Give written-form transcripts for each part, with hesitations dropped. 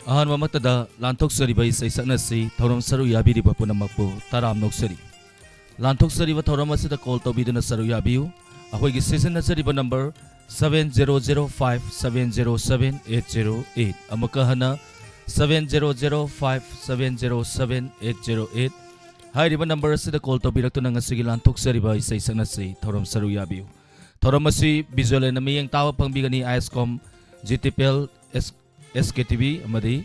अहन ममतदा लांथोक्सरिबा इसै सकनसी थौरम सरु याबिरिबा पुनमकपु ताराम नोक्सरी लांथोक्सरिबा थौरम असिदा कॉल तौबिदुना सरु याबियु अखोइगी सिजनजरिबा नंबर 7005707808 अमका हना 7005707808 हाइरिबा नंबर असिदा कॉल तौबिरक्तुना ngasiगी लांथोक्सरिबा इसै सकनसी थौरम सरु याबियु थौरम असि विजुअल एन मियंग तावा पंगबिगनी आईएसकॉम GTPL SKTV amadi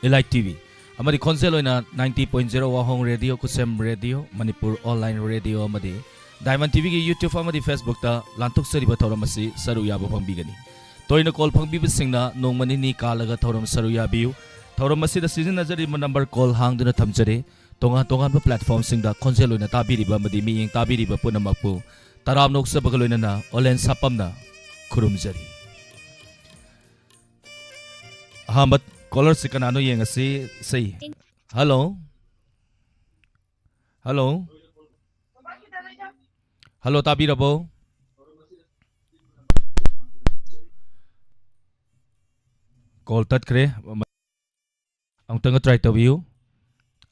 Elite TV amadi khonjel oina 90.0 wahong radio kusem radio manipur online radio amadi Diamond TV gi YouTube amadi Facebook ta lantuk sariba thoram asi saru yaba phangbigani toina call phangbiba singna nongmani ni kalaga thoram saru yabiu thoram asi da season najari number call hangduna thamjare tonga ba platform singda khonjel oina tabiriba amadi miyeng tabiriba punamakpu taram noksa bagaloina na olen sapamna khurumjari Hambat caller si kanano yang asi say hello hello hello tabi rabo call tat kre ang tanga try to view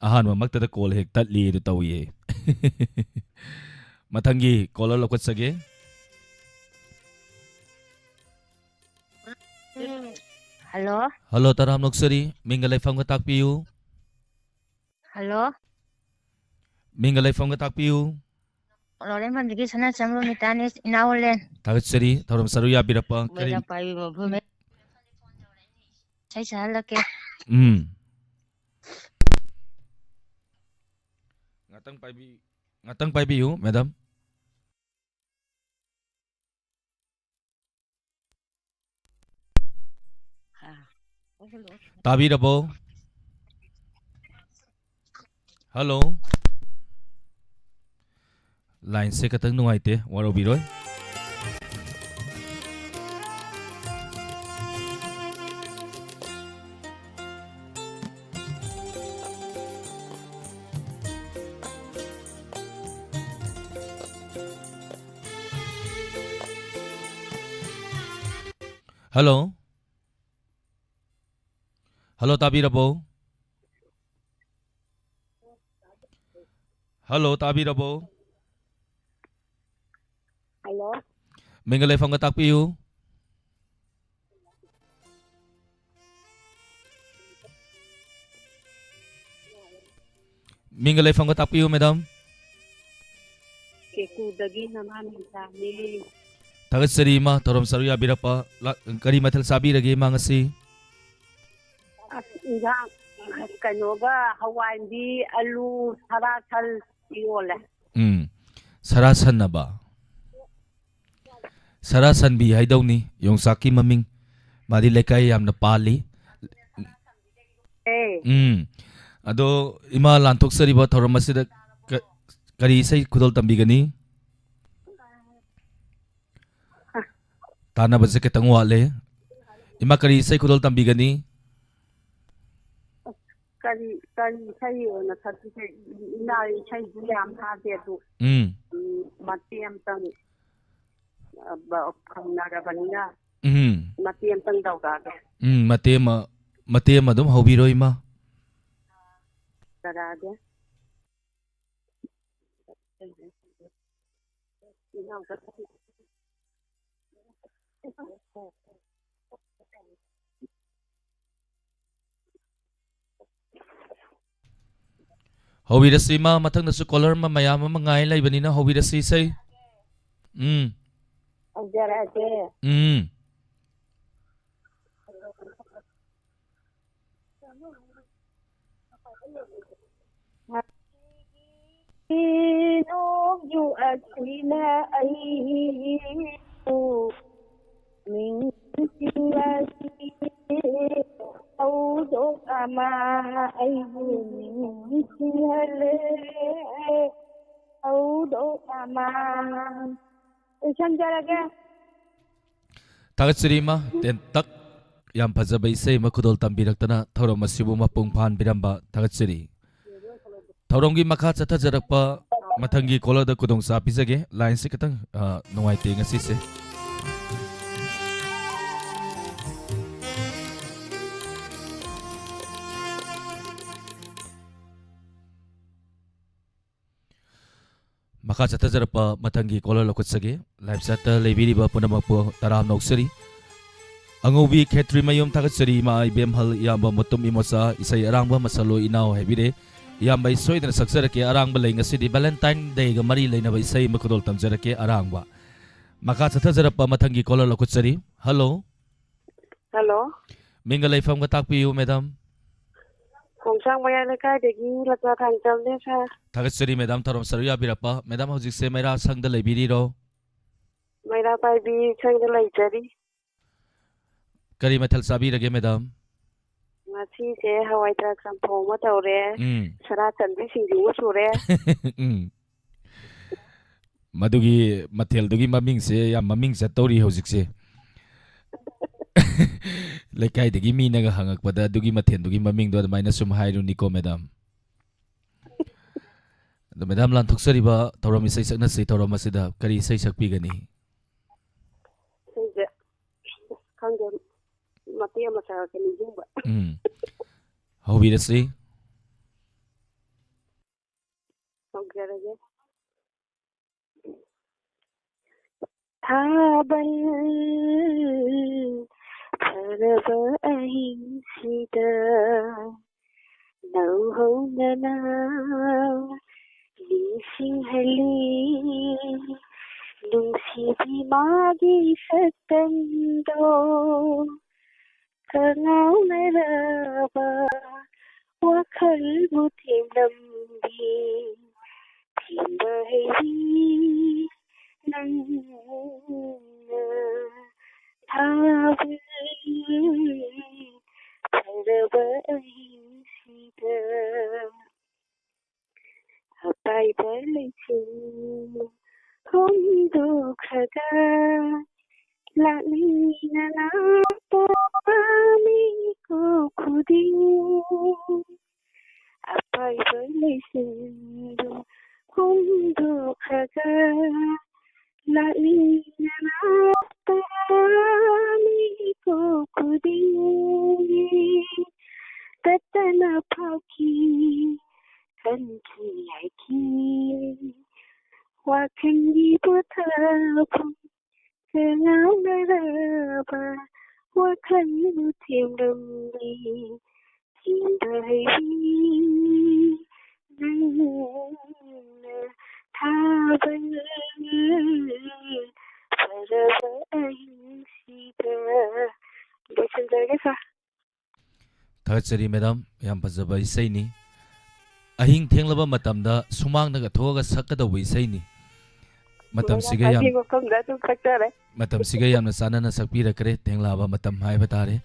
ahan ma magta call hek tat li du tawi matangi caller lokot sage Hello? Hello, taram noksari. Mingalay fam ka takpiyu. Hello? Mingalay fam ka takpiyu. Lolen pandigi sana chamro mitanis inaulen. Tagat sari, taram saru ya birapa. Bela pai bome. Sai sala ke. Ngatang pai biyu, madam. Tabi rabo. Hello. Line se katang nuaite waro biroy. Hello. Hello, tabi rabo. Hello, tabi rabo. Hello. Mingalay fam ka takpiyu. Mingalay fam ka takpiyu, madam. Keku dagi naman sani. Tagat sari ma taram saru ya birapa kari mathal sabi ragi mangasi. Ingang kanoga Hawaii alu sarasal yole. Sarasan na ba? Sarasan bi hay daw ni yung saki maming madilekay yam na pali. Ado ima lantok sari ba thoram masida kari say kudol tambigani. Tana ba sa kitang wale? Ima kari say kudol tambigani. Kari say na thati say inari say yam ha de du. Matiam tang ba kamnara banina. Matiam tang daw ga. Matiam dum hobiro ima. Sarade. Hobirasi ma matang na su caller ma mayama mangay lay banina hobirasi say. Ajarate. Inog yu asina ay Ming singasi Audo ama ay Ming singale Audo ama Isan jarage Tagat sari ma tentak yam pazabay say makudol tambiraktana thoram masibu mapung phan biramba tagat sari. Thoronggi makha chatha jarakpa matangi kola da kudong sa pisage line se katang nuaite ngasi se Maka Chatazarapa Matangi Kola Lokutsagi, Live Sata Lebiriba Punamapo Taram Noksari, Angobi Ketri Mayum Takatsari, Ma Ibem Hal Yamba Mutum Imosa, Isay Arangba Masalo Inao Hebide, Yamba Soy and Saksarake Arang Baling City Valentine Day Gamari Lena by Say Makudol Tamzarake Arangba. Maka Chatazarapa Matangi Kola Lokutsari, hello. Hello. Mingalay from Gatapi, madam. Kung sang maya na ka, degi lata thang chal ne sa. Takatsari, madam, Tarom Saruya Birapa, Madam Hosik Se Mera Sang the Lebiriro. Mayra pai bi sang de lai chari. Kari Matal Sabi again, madam. Ngasi se hawai trak sam pho ma taw re. Sara chan bi sing ju su re. Madugi Matel Dugi Maming se, ya Maming Satori Hosik Se. Lekai de Gimi Naga Hangak, but the Dugi Maten Dugi Maming do the minus some high Nico, madam. The Madam Lantuksariba, Torom is Sakna say Toromasida, Kari say Sakpigani. Kang de matia masara ke ni jumba. How we say? Kang kare ge. Thabal Tharaba ahing sida Nau ho na na Li sing hali Lung si bi magi satando Kangau na raba Wakal butim lambi Tim bahi nang Thabal Tharaba ahing sida Apai balai chung Hong du khaga La ni na na po ami ko khuding Apai balai chung Hong du khaga La ni na na po ami ko khuding Tatana phauki Kanki aiki Wakangi putapung Kenau naraba Wakangi butim lambi Timbai Nana Thabal Tharaba ahing sida. Listen to this. Takatsari, madam, Yampazaba is saying. Ahing Tenglaba Matamda, Sumang Nagatoga Sakada we say ni. Matam Sigayam Matam Sigayam Sana Sapira Kare, Tenglava Matam Haivatare.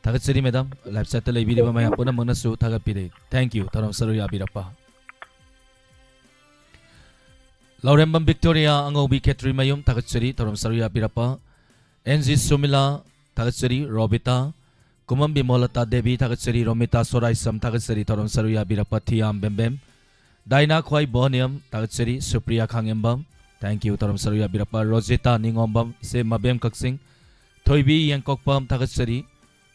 Takatsari, madam, Lab Satellite Video Mayapuna Monasu Tagapide. Thank you, Taram Saruya Birapa. Laurembam Victoria, Angobi Ketri Mayum, Takatsari, Taram Saruya Birapa. NZ Sumila, Takatsari, Robita. Kumam Bimolata Devi Takatsari Romita Sorai Sam Takatsari Taram Saruya Birapatiam Bembem Daina Kwai Bonium Takatsari Supriya Kangembam. Thank you Taram Saruya Birapa Rosita Ningombam Se Mabem Kaksing Toibi Yankokpam Takatsari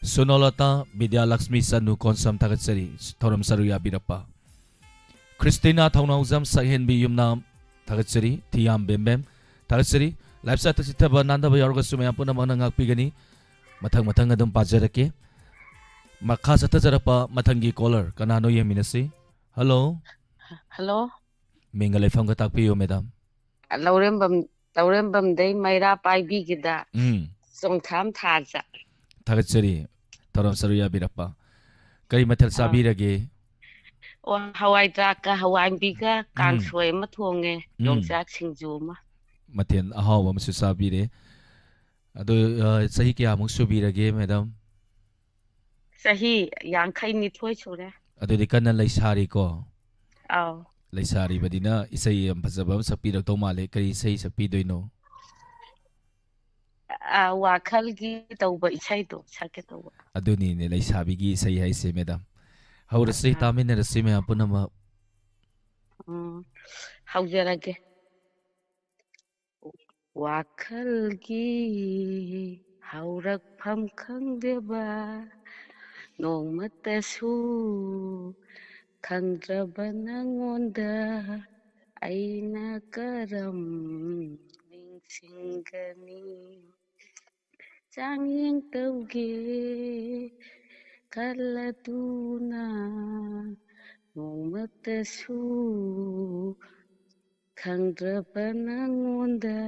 Sunolata Vidya Lakshmi Sanu Konsam Takatsari Taram Saruya Birapa Christina Thaunauzam Sahen Biyumnam Takatsari Tiam Bembem Takatsari Lifestyle Taksitaba Nanda Bayorga Sumayapuna Manangak Pigani Matang adum pajarake Makha Satazarapa Matangi caller Kanano Yaminasi. Hello. Hello. Mingale from Gatakpio, madam. Laurembam day Mayra Pai Bigida. Song Tam Taza. Tagatsari. Taram Saruya Birapa. Kari Matal Sabirage. Or Hawaii Daka, Hawaii Biga, Kang Sway Matunge, Long Jack Singjuma. Matian Ahawa Mususabire. Sahi kya Musubirage, madam. Sahi, Yankai Nitwachore. Ado di kana Laisari ko. Oh. Laisari Badina, Isay Pazabam Sapiro Tomale, Kari say Sapido. Wakalgi Toba Isaido, Saketo. Aduni, Laisabigi, say I say, madam. How to say Tamin and the Sime Apunama? How did I get? Wakalgi, Haurak Pam Kangdeba, no Matasu, Kandrabanangonda, ꯑꯩꯅ ꯀꯔꯝ ꯅꯤꯡꯁꯤꯡꯒꯅꯤ ꯆꯥꯡꯌꯦꯡ ꯇꯧꯒꯦ ꯈꯜꯂꯗꯨꯅ ꯅꯣꯡꯃꯇꯁꯨ ꯈꯪꯗ꯭ꯔꯕ ꯅꯉꯣꯟꯗ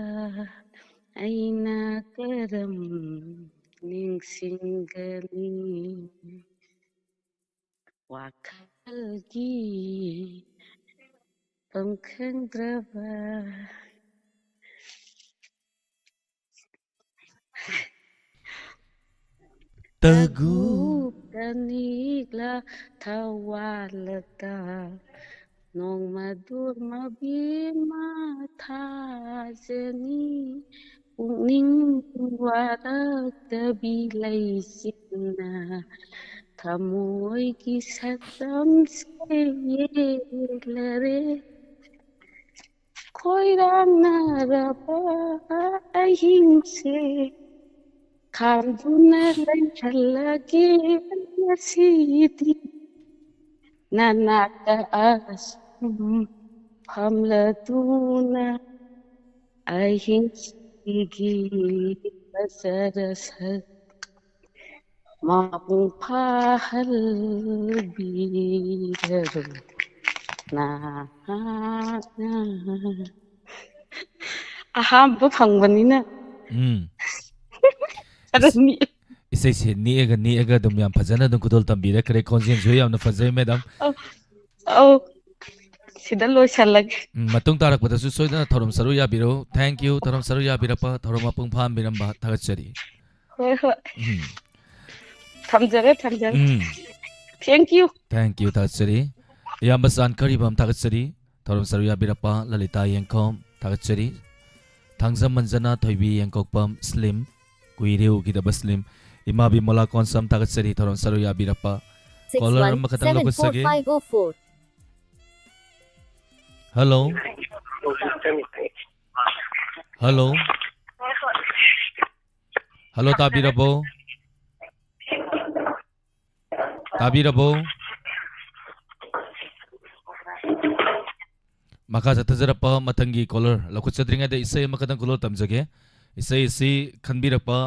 ꯑꯩꯅ ꯀꯔꯝ ꯅꯤꯡꯁꯤꯡꯒꯅꯤ ꯋꯥꯈꯜꯒꯤ ꯈꯪꯗ꯭ꯔꯕ Tagu Tanikla thawalata Nongmadur mabima thajani Puning waraktabi laisina Thamoy ki sakam se yelare Koirang narapa ahimse Karduna lagi nasiti nanaka asum hamladuna ahingigi pasarasa mapung pahal bidaru na ahamba phangbanina Arani Isai se niega dum yam fazana dum kudol tambira kare konjen jo yam na fazai madam oh sida loisalage matung tarak padasu soidana thorom saru ya biro thank you thorom saru ya birapa thorom apung pham biramba thagachari hoi hoi thamjare thank you thagachari yamba san kari bam thagachari thorom saru ya birapa lalita yengkom thagachari thangjam manjana thoibi yengkokpam slim kuireu kidaba slim imabi mola konsam thagachari thorom saru ya birapa caller makatang lobusage hello tabirabo maka jathajarapa mathangi caller lakuchadringa de isai makatang caller tamjage isai si khanbirapa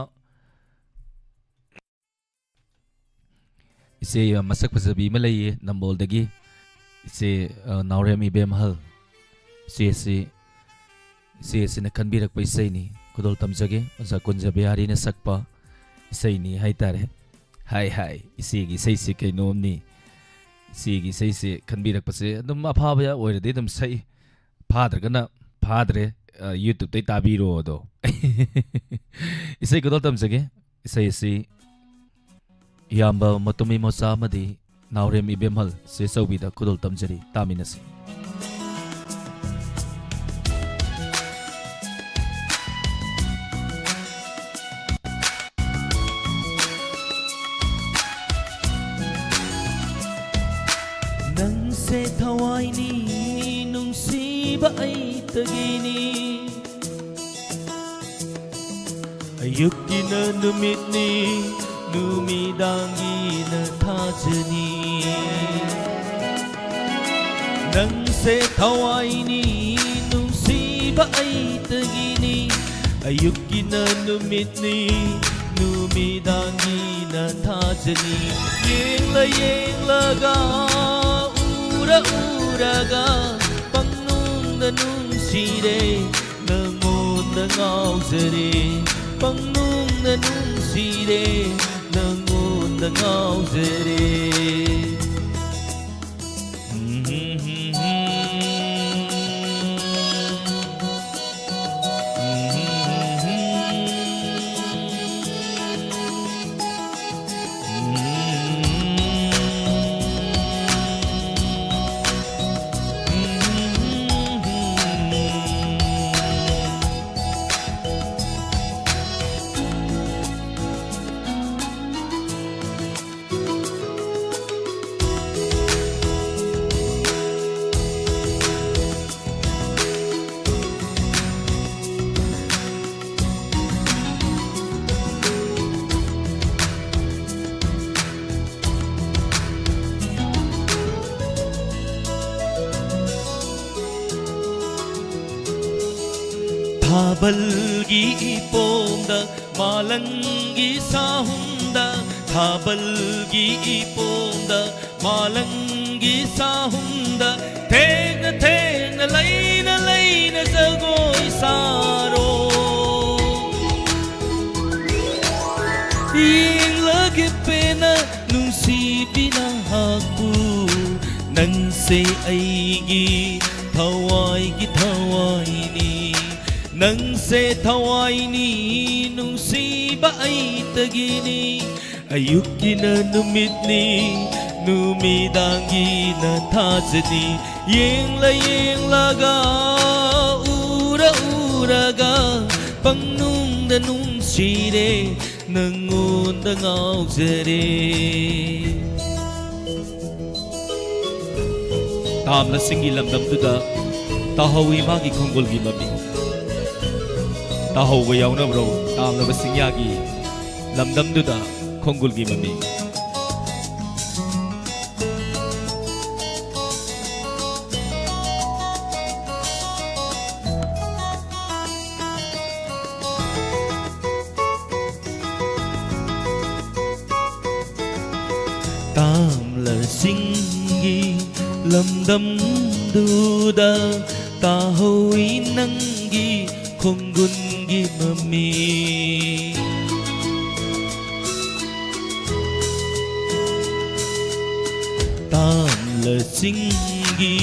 isai masak pasabi malai nambol dagi isai naurem ibemhal si na khanbirak pa isai ni kudol tamjage oja kunja bihari na sakpa isai ni haitare hai isai gi sai si kainom ni isai gi sai si khanbirak pa se dum aphaba ya oirade dum sai fadragana fadre YouTube tai tabiro do isai kudol tamjage isai si yamba matumi mosa amadi naurem ibemhal se saubida kudol tamjari taminasi nang se thawai ni nungsiba ai tagini ayuki na numit ni numidangi na thajani nang se thawai ni nungsiba ai tagini ayuki na numit ni numidangi na thajani yenglaga uraga pangnungda nungsire nangonda ngaujare pangnungda nungsire nangonda ngaujare थाबलगी इपोमदा मालंगी साहुंदा थाबलगी इपोमदा मालंगी साहुंदा थेंग थेंग लैना लैना जगोई सारो yinglagi pena nungsibina haku nangse aigi thawai gi thawai ni nangse thawai ni nungsiba ai tagini ayuki na numitni numidangi na thajani yinglaga ura uraga pangnung da nungsire nangonda ngaujare tamna singi lamdam tuda tahawi magi khongol gi mami tahaw ga yauna bro tamna basingya gi lamdam tuda khongol gi mami tamla singi lamdam duda tahoy nangi khonggun gi mami tamla singi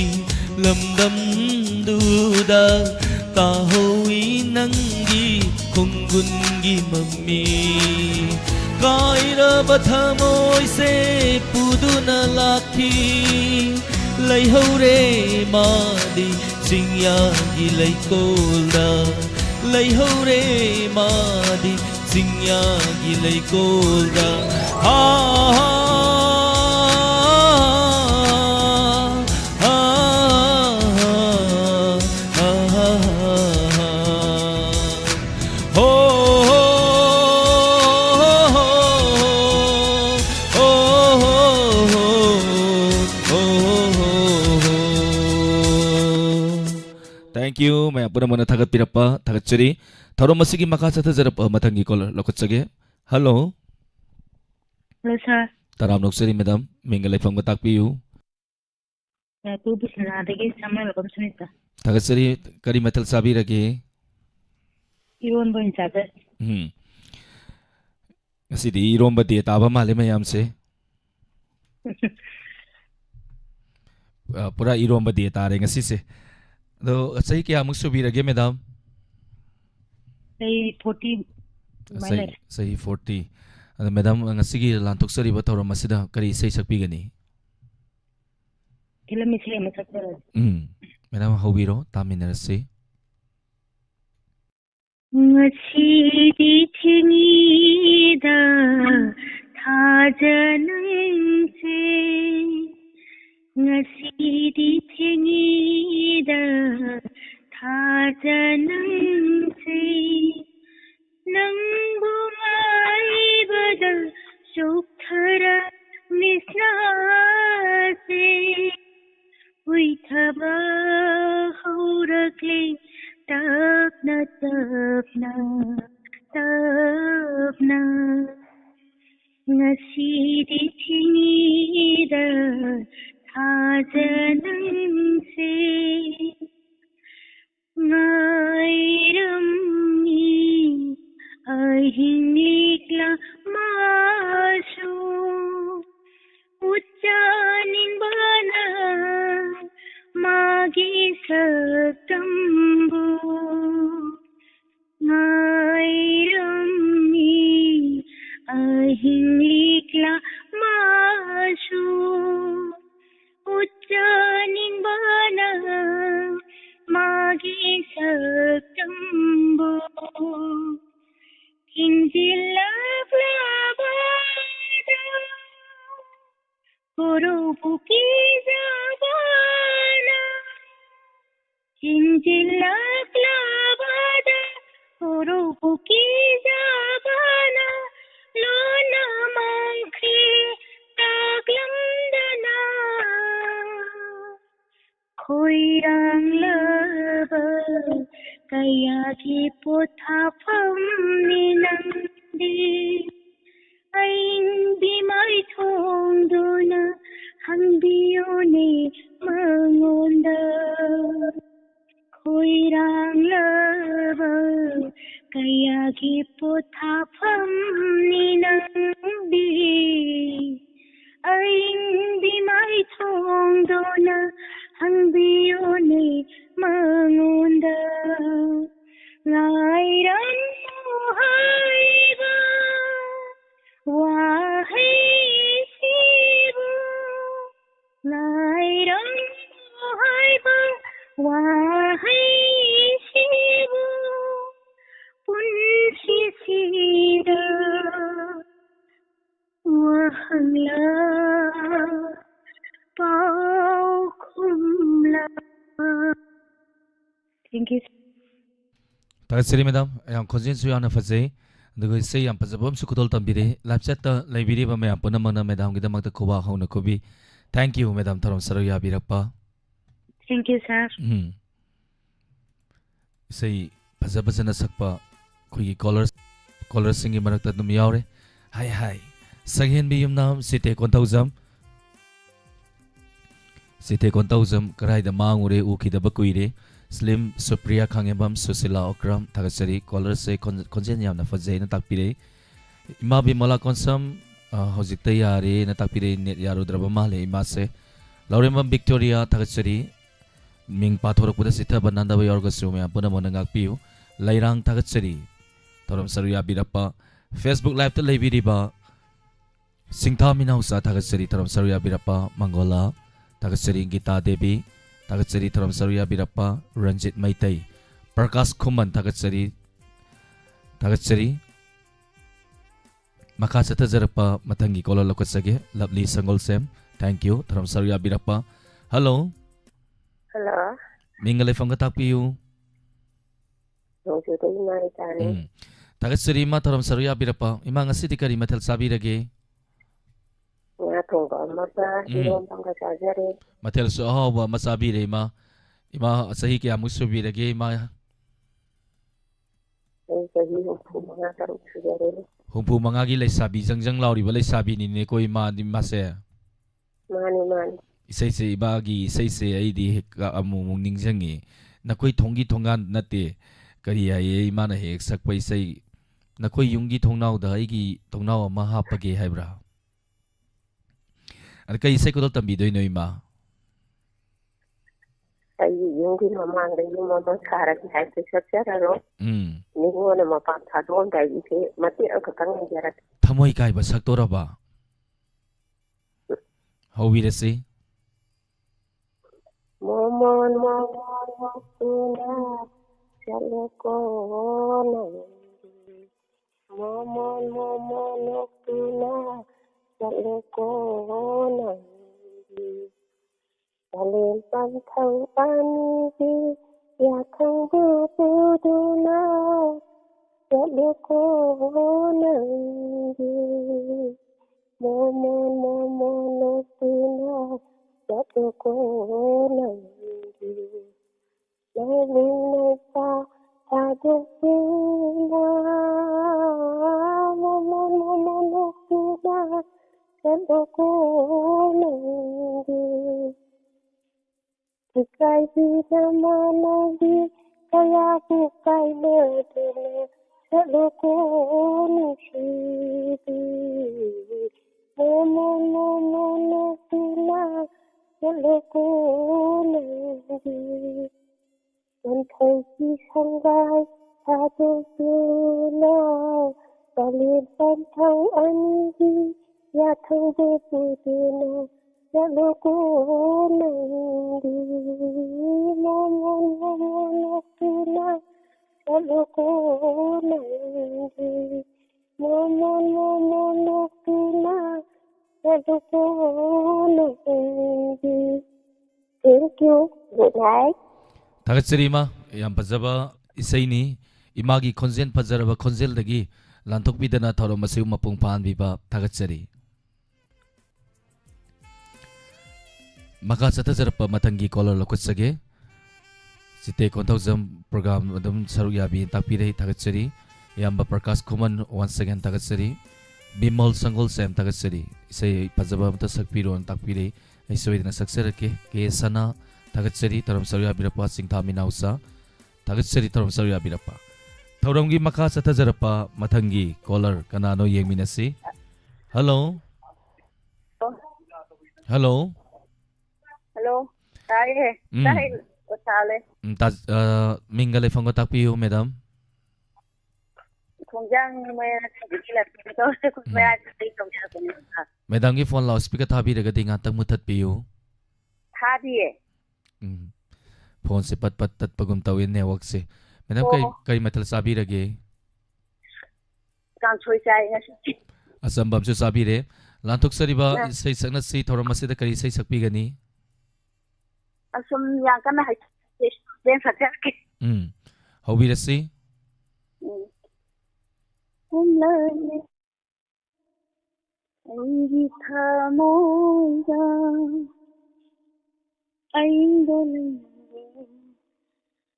lamdam duda tahoy nangi khonggun gi mami kairaba thamoy se puduna lakhi laihore madi singya gi laikolda laihore madi singya gi laikolda ha ha Thank you. Maya puna muna thagat pirappa thagat churi. Tharo masigi makasa tha jarap mathangi caller lokot sage. Hello. Hello sir. Taram noksari madam. Mingalai phang batak piu. Ya tu bisna degi samay lokom sunita. Thagat churi kari mathal sabi rage. Iron boin chada. Asidi iron bati taba male mayam se. Pura iron bati tare ngasi se. तो सही क्या मुझसे भी रगे madam सही 40 सही 40 madam ngasi lantok sari ba tawra masida kari sei sakpi gani film से हम सकते madam hobiro taminarase ngasi thingida thajanang se ngasi thingida thajanang se nangbu maibada sukthara misna se uithaba haurakle tapna tapna tapna ngasidi thingida thajanang se ngairamni ahinglikla masu uccaning bana magi satambu ngairamni ahinglikla masu uccaning bana magi satambu kinjilla flabada koro buki jabana kinjilla flabada koro buki jabana lona mangkhi taglamdana khoirang laba ꯀꯌꯥꯒꯤ ꯄꯣꯊꯥꯐꯝꯅꯤ ꯅꯪꯗꯤ ꯑꯏꯪꯕꯤ ꯃꯥꯏꯊꯣꯡꯗꯨꯅ ꯍꯪꯕꯤꯌꯨꯅꯦ ꯃꯉꯣꯟꯗ ꯈꯣꯏꯔꯥꯡꯂꯕ ꯀꯌꯥꯒꯤ ꯄꯣꯊꯥꯐꯝꯅꯤ ꯅꯪꯗꯤ ꯑꯏꯪꯕꯤ ꯃꯥꯏꯊꯣꯡꯗꯨꯅ ꯍꯪꯕꯤꯌꯨꯅꯦ ꯃꯉꯣꯟꯗ ꯉꯥꯏꯔꯝꯃꯨ ꯍꯥꯏꯕ ꯋꯥꯍꯩꯁꯤꯕꯨ ꯉꯥꯏꯔꯝꯃꯨ ꯍꯥꯏꯕ ꯋꯥꯍꯩꯁꯤꯕꯨ ꯄꯨꯟꯁꯤꯁꯤꯗ ꯋꯥꯍꯪꯂ ꯄꯥꯎꯈꯨꯝꯂ. Thank you. ꯇꯥꯒꯠꯆꯔꯤ madam ꯌꯥꯝ ꯈꯣꯟꯖꯦꯜꯁꯨ ꯌꯥꯝꯅ ꯐꯖꯩ ꯑꯗꯨꯒ ꯏꯁꯩ ꯌꯥꯝ ꯐꯖꯕ ꯑꯃꯁꯨ ꯈꯨꯗꯣꯜ ꯇꯝꯕꯤꯔꯦ ꯂꯥꯏꯞ ꯆꯦꯠꯇ ꯂꯩꯕꯤꯔꯤꯕ ꯃꯌꯥꯝ ꯄꯨꯝꯅꯃꯛꯅ ꯃꯦꯗꯥꯝꯒꯤꯗꯃꯛꯇ ꯈꯨꯕꯥꯛ ꯍꯧꯅ ꯈꯨꯕꯤ ꯊꯦꯡꯛ ꯌꯨ ꯃꯦꯗꯥꯝ ꯊꯧꯔꯝ ꯁꯔꯨꯛ ꯌꯥꯕꯤꯔꯛꯄ. Thank you, sir. ꯏꯁꯩ ꯐꯖ ꯐꯖꯅ ꯁꯛꯄ ꯑꯩꯈꯣꯏꯒꯤ ꯀꯣꯂꯔꯁꯤꯡꯒꯤ ꯃꯔꯛꯇ ꯑꯗꯨꯝ ꯌꯥꯎꯔꯦ. ꯍꯥꯏ ꯍꯥꯏ ꯁꯛꯍꯦꯟꯕꯤ ꯌꯨꯝꯅꯥꯝ ꯁꯤꯇꯦ ꯀꯣꯟꯊꯧꯖꯝ ꯀꯔꯥꯏꯗ ꯃꯥꯡꯉꯨꯔꯦ ꯎꯈꯤꯗꯕ ꯀꯨꯏꯔꯦ. ꯁ꯭ꯂꯤꯝ ꯁꯨꯄ꯭ꯔꯤꯌꯥ ꯈꯥꯡꯉꯦꯝꯕꯝ ꯁꯨꯁꯤꯂꯥ ꯑꯣꯀ꯭ꯔꯝ ꯊꯥꯒꯠꯆꯔꯤ ꯀꯣꯂꯔꯁꯦ ꯈꯣꯟꯖꯦꯜ ꯌꯥꯝꯅ ꯐꯖꯩꯅ ꯇꯥꯛꯄꯤꯔꯛꯏ. ꯏꯃꯥ ꯕꯤꯃꯣꯂꯥ ꯀꯣꯟꯁꯝ ꯍꯧꯖꯤꯛꯇ ꯌꯥꯔꯦꯅ ꯇꯥꯛꯄꯤꯔꯛꯏ ꯅꯦꯠ ꯌꯥꯔꯨꯗ꯭ꯔꯕ ꯃꯥꯜꯂꯦ ꯏꯃꯥꯁꯦ. ꯂꯧꯔꯦꯝꯕꯝ ꯕꯤꯛꯇꯣꯔꯤꯌꯥ ꯊꯥꯒꯠꯆꯔꯤ ꯃꯤꯡ ꯄꯥꯊꯣꯔꯛꯄꯗ ꯆꯤꯊꯕ ꯅꯥꯟꯗꯕ ꯌꯥꯎꯔꯒꯁꯨ ꯃꯌꯥꯝ ꯄꯨꯝꯅꯃꯛꯅ ꯉꯥꯛꯄꯤꯌꯨ. ꯂꯩꯔꯥꯡ ꯊꯥꯒꯠꯆꯔꯤ ꯊꯧꯔꯝ ꯁꯔꯨꯛ ꯌꯥꯕꯤꯔꯛꯄ. ꯐꯦꯁꯕꯨꯛ ꯂꯥꯏꯚꯇ ꯂꯩꯕꯤꯔꯤꯕ ꯁꯤꯡꯊꯥ ꯃꯤꯅꯥꯎꯆꯥ ꯊꯥꯒꯠꯆꯔꯤ ꯊꯧꯔꯝ ꯁꯔꯨꯛ ꯌꯥꯕꯤꯔꯛꯄ. ꯃꯪꯒꯣꯂꯥ ꯊꯥꯒꯠꯆꯔꯤ. ꯒꯤꯇꯥ ꯗꯦꯕꯤ ꯊꯥꯒꯠꯆꯔꯤ ꯊꯧꯔꯝ ꯁꯔꯨꯛ ꯌꯥꯕꯤꯔꯛꯄ. ꯔꯟꯖꯤꯠ ꯃꯩꯇꯩ ꯄ꯭ꯔꯀꯥꯁ ꯈꯨꯃꯟ ꯊꯥꯒꯠꯆꯔꯤ. ꯃꯈꯥ ꯆꯠꯊꯖꯔꯛꯄ ꯃꯊꯪꯒꯤ ꯀꯣꯂꯔ ꯂꯧꯈꯠꯆꯒꯦ. ꯂꯞꯂꯤ ꯁꯪꯒꯣꯜꯁꯦꯝ ꯊꯦꯡꯛ ꯌꯨ ꯊꯧꯔꯝ ꯁꯔꯨꯛ ꯌꯥꯕꯤꯔꯛꯄ. ꯍꯜꯂꯣ ꯍꯜꯂꯣ ꯃꯤꯡꯒ ꯂꯩꯐꯝꯒ ꯇꯥꯛꯄꯤꯌꯨ. ꯅꯣꯡꯆꯨꯗꯒꯤ ꯏꯃꯥ ꯏꯆꯥꯅꯤ. ꯊꯥꯒꯠꯆꯔꯤ ꯏꯃꯥ ꯊꯧꯔꯝ ꯁꯔꯨꯛ ꯌꯥꯕꯤꯔꯛꯄ. ꯏꯃꯥ ꯉꯁꯤꯗꯤ ꯀꯔꯤ ꯃꯊꯦꯜ ꯆꯥꯕꯤꯔꯒꯦ? ꯉꯥ ꯊꯣꯡꯕ ꯑꯃꯒ ꯏꯔꯣꯟꯕ ꯑꯃꯒ ꯆꯥꯖꯔꯦ. ꯃꯊꯦꯜꯁꯨ ꯑꯍꯥꯎꯕ ꯑꯃ ꯆꯥꯕꯤꯔꯦ ꯏꯃꯥ. ꯏꯃꯥ ꯆꯍꯤ ꯀꯌꯥꯃꯨꯛ ꯁꯨꯕꯤꯔꯒꯦ ꯏꯃꯥ? ꯑꯩ ꯆꯍꯤ 64 ꯁꯨꯖꯔꯦ. 65ꯒꯤ ꯂꯩꯁꯥꯕꯤ ꯖꯪꯖꯪ ꯂꯥꯎꯔꯤꯕ ꯂꯩꯁꯥꯕꯤꯅꯤꯅꯦꯀꯣ ꯏꯃꯥꯁꯦ. ꯃꯥꯅꯤ ꯃꯥꯅꯤ. ꯏꯁꯩꯁꯦ ꯏꯃꯥꯒꯤ ꯏꯁꯩꯁꯦ ꯑꯩꯗꯤ ꯍꯦꯛ ꯑꯃꯨꯛ ꯅꯤꯡꯁꯤꯡꯉꯤ. ꯅꯈꯣꯏ ꯊꯣꯡꯒꯤ ꯊꯣꯡꯒꯥꯟ ꯅꯠꯇꯦ ꯀꯔꯤ ꯍꯥꯏꯌꯦ ꯏꯃꯥꯅ ꯍꯦꯛ ꯁꯛꯄ ꯏꯁꯩ ꯅꯈꯣꯏ ꯌꯨꯝꯒꯤ ꯊꯣꯡꯅꯥꯎꯗ ꯑꯩꯒꯤ ꯊꯣꯡꯅꯥꯎ ꯑꯃ ꯍꯥꯞꯄꯒꯦ ꯍꯥꯏꯕ꯭ꯔꯥ? ꯑꯗ ꯀꯩ ꯏꯁꯩ ꯈꯨꯗꯣꯜ ꯇꯝꯕꯤꯗꯣꯏꯅꯣ ꯏꯃꯥ? ꯑꯩꯒꯤ ꯌꯨꯝꯒꯤ ꯃꯃꯥꯡꯗ ꯌꯨꯝ ꯑꯃ ꯁꯥꯔꯒꯦ ꯍꯥꯏꯕꯗꯨ ꯁꯛꯆꯔꯔꯣꯏ. ꯅꯤꯉꯣꯟꯅ ꯃꯄꯥꯟ ꯊꯥꯗꯣꯛꯑꯝꯗꯥꯏꯒꯤ ꯏꯁꯩ ꯃꯇꯦꯛ ꯑꯃꯈꯛꯇꯪ ꯏꯖꯔꯛꯀꯦ. ꯊꯃꯣꯏ ꯀꯥꯏꯕ ꯁꯛꯇꯣꯔꯕ? ꯍꯧꯕꯤꯔꯁꯤ. ꯃꯣꯃꯣꯟ ꯃꯣꯃꯣꯟ ꯅꯣꯛꯇꯨꯅ ꯆꯠꯂꯦꯀꯣ ꯅꯪꯗꯤ ꯃꯣꯃꯣꯟ ꯃꯣꯃꯣꯟ ꯅꯣꯛꯇꯨꯅ ꯆꯠꯂꯦꯀꯣ ꯅꯪꯗꯤ ꯀꯥꯂꯦꯟ ꯄꯟꯊꯧ ꯑꯅꯤꯒꯤ ꯌꯥꯊꯪꯕꯨ ꯄꯨꯗꯨꯅ ꯆꯠꯂꯦꯀꯣ ꯅꯪꯗꯤ ꯃꯣꯃꯣꯟ ꯃꯣꯃꯣꯟ ꯅꯣꯛꯇꯨꯅ ꯆꯠꯂꯦꯀꯣ ꯅꯪꯗꯤ ꯂꯩꯃꯤꯟꯅ ꯊꯥꯗꯣꯛꯇꯨꯅ ꯃꯣꯃꯣꯟ ꯃꯣꯃꯣꯟ ꯅꯣꯛꯇꯨꯅ ꯆꯠꯂꯦꯀꯣ ꯅꯪꯗꯤ ꯏꯀꯥꯏꯕꯤꯗ ꯃꯥꯟꯅꯕꯤ ꯀꯌꯥꯕꯨ ꯀꯥꯏꯅꯗꯨꯅ ꯆꯠꯂꯦꯀꯣ ꯅꯨꯡꯁꯤꯕꯤ ꯃꯣꯃꯣꯟ ꯃꯣꯃꯣꯟ ꯅꯣꯛꯇꯨꯅ ꯆꯠꯂꯦꯀꯣ ꯅꯪꯗꯤ ꯄꯟꯊꯧꯒꯤ ꯁꯪꯒꯥꯏ ꯊꯥꯗꯣꯛꯇꯨꯅ ꯀꯥꯂꯦꯟ ꯄꯟꯊꯧ ꯑꯅꯤꯒꯤ ꯌꯥꯊꯪꯕꯨ ꯄꯨꯗꯨꯅ ꯆꯠꯂꯦꯀꯣ ꯅꯪꯗꯤ ꯃꯣꯃꯣꯟ ꯃꯣꯃꯣꯟ ꯅꯣꯛꯇꯨꯅ ꯆꯠꯂꯦꯀೋ ꯅꯪꯗꯤ ꯃꯣꯃꯣꯟ ꯃꯣꯃꯣꯟ ꯅꯣꯛꯇꯨꯅ ꯆꯠꯂꯦꯀꯣ ꯅꯪꯗꯤ. Thank you. Good night. ꯊꯥꯒꯠꯆꯔꯤ ꯏꯃꯥ ꯌꯥꯝ ꯐꯖꯕ ꯏꯁꯩꯅꯤ. ꯏꯃꯥꯒꯤ ꯈꯣꯟꯖꯦꯜ ꯐꯖꯔꯕ ꯈꯣꯟꯖꯦꯜꯗꯒꯤ ꯂꯥꯟꯊꯣꯛꯄꯤꯗꯅ ꯊꯧꯔꯝ ꯑꯁꯤ ꯃꯄꯨꯡ ꯐꯥꯍꯟꯕꯤꯕ ꯊꯥꯒꯠꯆꯔꯤ. ꯃꯈꯥ ꯆꯠꯊꯖꯔꯛꯄ ꯃꯊꯪꯒꯤ colour ꯂꯧꯈꯠꯆꯒꯦ. Site Kontauzam program Adam Saruyabi Tapire Tagatsari, Yamba Prakas Kuman once again Tagatsari, Bimal Sangol Sam Tagatsari, say Pazabam Tasakpiro and Tapire, I saw it in a Saksarake, Kesana, Tagatsari, Taram Saruyabirapa, Sing Taminausa, Tagatsari Taram Saruyabirapa. Taurangi Makasa Tazarapa, Matangi, caller, Kanano Yeminasi. Hello. Hello. Hello. Tayo Dahil Sale. Mingale Fango Tapiyo, madam. Kung dyan may nagsabilat ito, kung may nagsabilat ito. Madam ki phone loudspeaker thabi raga dinga tang mutat piyo. Thabi Phone se pat tat pagum tawin network se. Madam kay matal sabi rage. Kang choy chai ngasi. Asambam su sabi re. Lantok sariba say sakna si thoram masida kari say sakpi gani. Asum yang kana hai den sakya ke. Hobi rasi. Umlane Aigi thamoida Aindole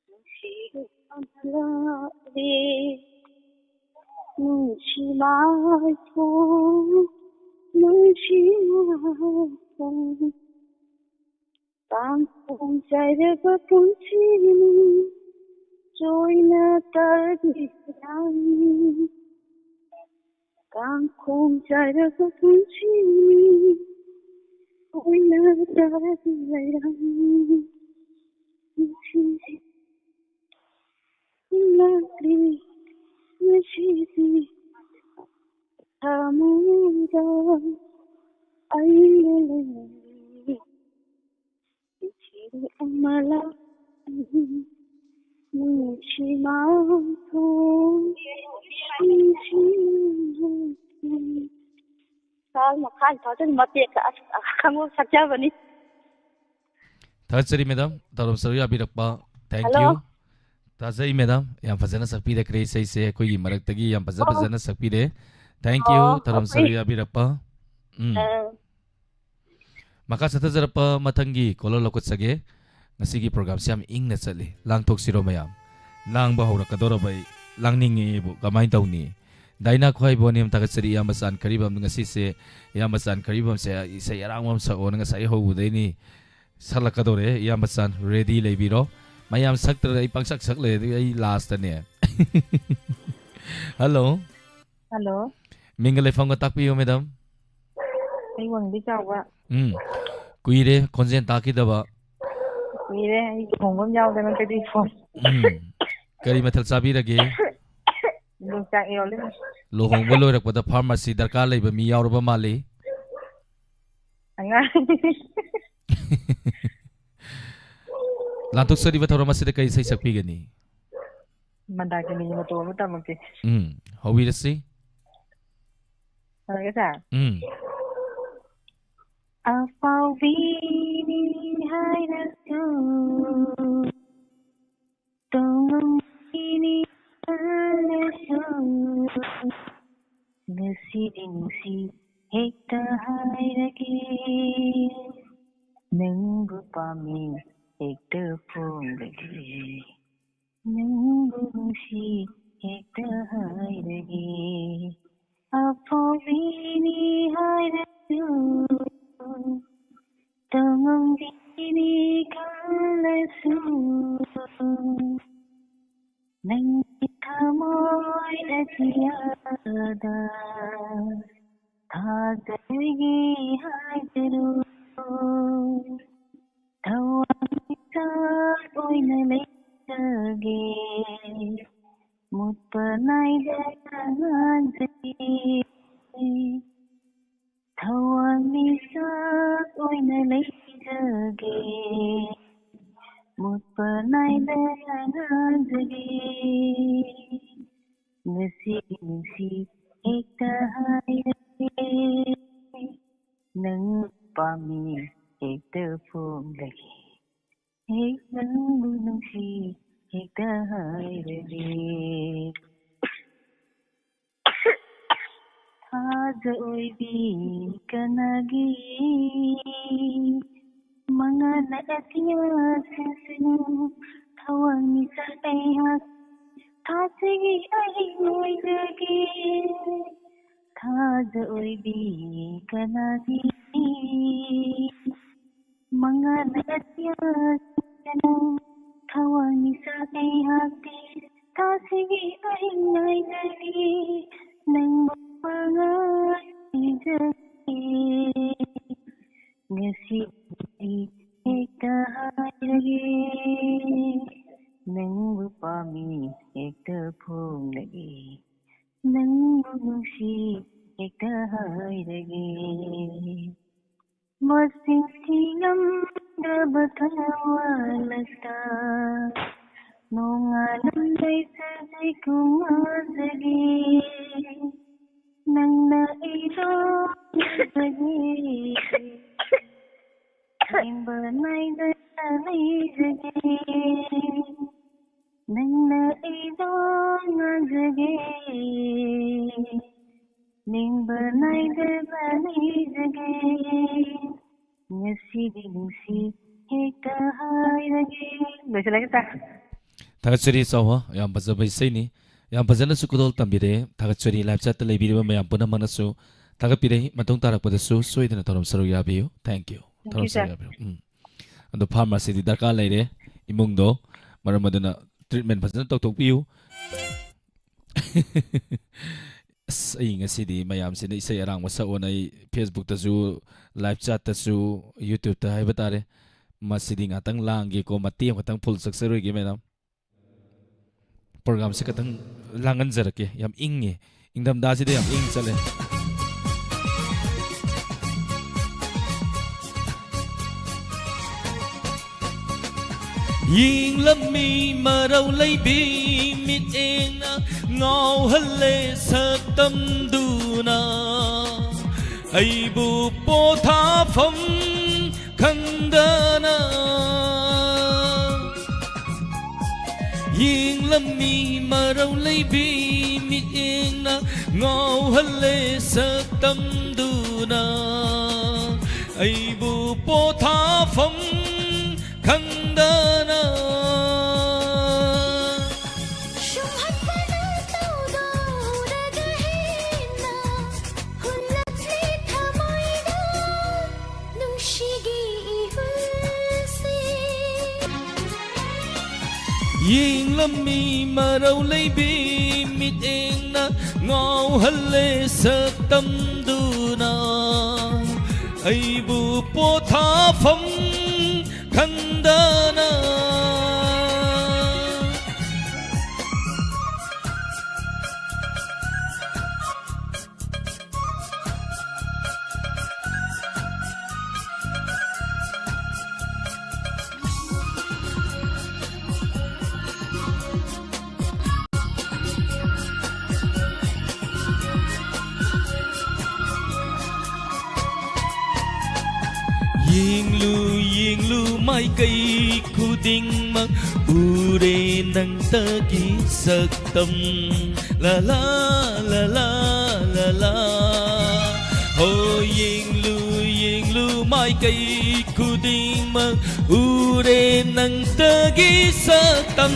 Nushi amlare Nushi maito Nushi maito Tangkong jairaga punchini Joina tarbiyan Kangkong jairaga punchini Joina tarbiyan Lagli nashidi Tamuda Ailele Ichiri amala Tagatsari madam, taram saruyabi rakpa. Thank Hello. you. Tazai madam, yang fazana sakpi de kre say se koi maraktagi yang fazana sakpi de. Thank you, taram saruyabi rakpa. Maka satazarapa matangi kolor lokot sage. Ngasigi program siam ing na chali lang thok siro mayam lang ba hora kadora bai lang ningi bu kamai tawni daina khoi bonim tagatsari yamasan karibam ngasi se yamasan karibam se isai arangwam sa on ngasai ho udaini sala kadore yamasan ready lebiro mayam saktra ai pangsak sak le ai last ne Hello. Hello. Mingale fango takpiyo madam. Ai wang di chawa. Kuire konjen takidaba. Kuire ai khongom yaudana kadi phone. Kari mathal sabi rage. Lungsak yole. Lohong loirakpada pharmacy darkar leiba mi yauraba male. Anga. Lantok sariba thoram asida kai sai sakpi gani. Manda ke ni moto mata mati. Hobi rasi.อะไรกันAfau bini hai rasu Tolong ini alasu Nasi dinsi hekta hai lagi Nunggu pami hekta pun lagi Nunggu nasi hekta hai lagi Afau bini hai rasu Tolong bini kalasu Nanti kamoy na tiada Tadagi hai teru Tawang isat oy na lagi Mut panay dahan sa'y Tawang isat oy na lagi Mut panay dahan sa'y Nasi ekta hai Nang pami ekta pun lagi Ek nang bunang si ekta hai lagi Haja oy di kanagi Mga naatiya sa sinu thawani sa kaya thasigi ai noidagi thaz oibi kanadi manganatya kana thawani sa kaya thasigi ai noidagi nang pangaijagi ngasi ekta hairage nangbu pami ekta phumlage nangbu nungsi ekta hairage masing singam dabatawalasta nongalam daisai kumazage nangna ilo zage Nimba naida naizage nangna ido ngazage nimba naida naizage ngasi dinsi hekta hairage loisala kita Thagatsuri sawa yam bazabai saini yam bazana sukudol tambire thagatsuri live chat leibiri mayam puna manasu thagapire matung tarakpadasu soidana thorom saru yabiu thank you thorom saru yabiu ando pharmacy di darka leire imungdo maramaduna treatment bazana tokpiu ai ngasidi mayam sina isai arang wasa onai Facebook tasu live chat tasu YouTube ta haibatare masidi ngatang langge ko matiam ngatang full success ge madam program se katang langan jarake yam inge ingdam da si de yam ing chale ying lammi marau lai bi mit eng na ngau halle satam duna ai bu po tha pham khandana ying lammi marau lai bi mit eng na ngau halle satam duna ai bu po tha pham khandana ying lammi marau lai bi mit eng na ngau halle satam duna ai bu po tha pham khandana ying lu mai kai khuding mang ure nang ta ki saktam la la la la la la ho ying lu mai kai khuding mang ure nang ta ki saktam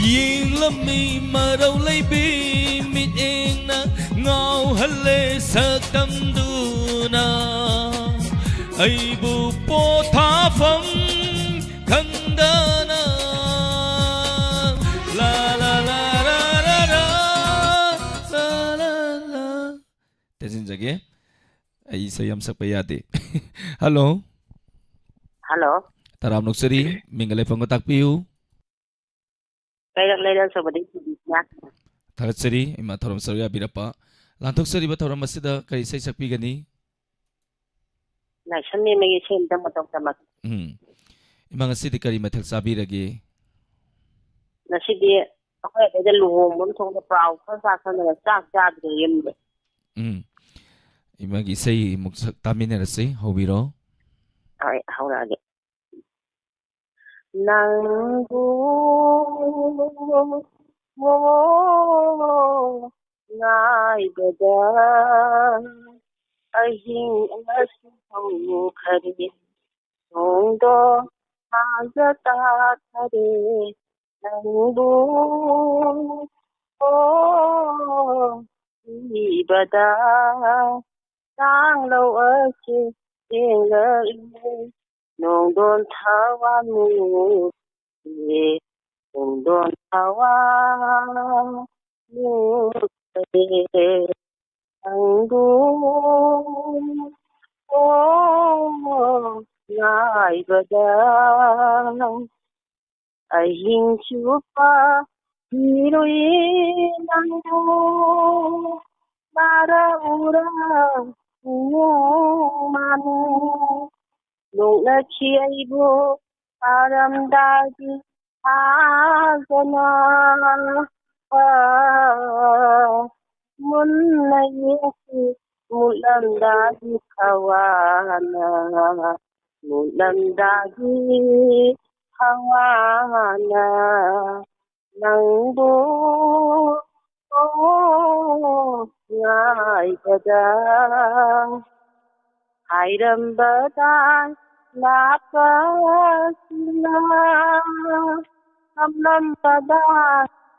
ying lammi marau lai bi mit eng na ngau halle satam duna ai bu po tha pham khandana la la la la la la la la la tesin jage ai sayam sakpayate hello Hello. taram nuksari mingale pangotak piu Kailang lailan sa bading niya. Thagatsari ima thorom sarya birapa lanthok sari ba thorom asida kai sai sakpi gani Na sanni may isin da matong tamak. ima ngasidi kari mathal sabi rage Na sidi ako ay da luhom mo tong da proud sa na sak jad de yemde. ima gi sai muk tamine rase hobiro Ay hawra ge. Nang Oh, ngài bada ahing asihong khare nongdo hajata khare nangdu oh ibada sang lâu ở trên lời nong don thawa mu nong don thawa mu angdu oh ngài bada ahing chupa hiroi nandu para ura manu nung na chiyaibo aramdagi agana mun na yesi mulandagi kawana mulandagi kawana nangbo ngài bada hayrambada napasila amnambada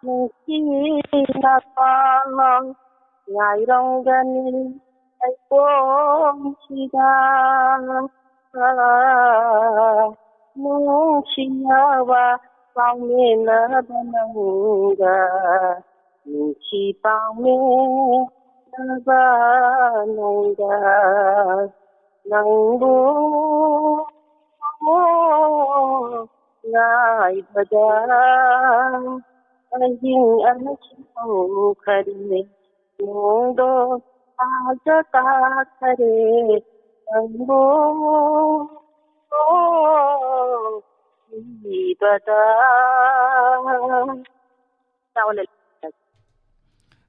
nukina palang ngài ronggani ay sida nung siyawa pangmena banangga nung si pangmena banangga nangbu ngài bada ahing asihong khare nongdo hajata khare nangbu ibada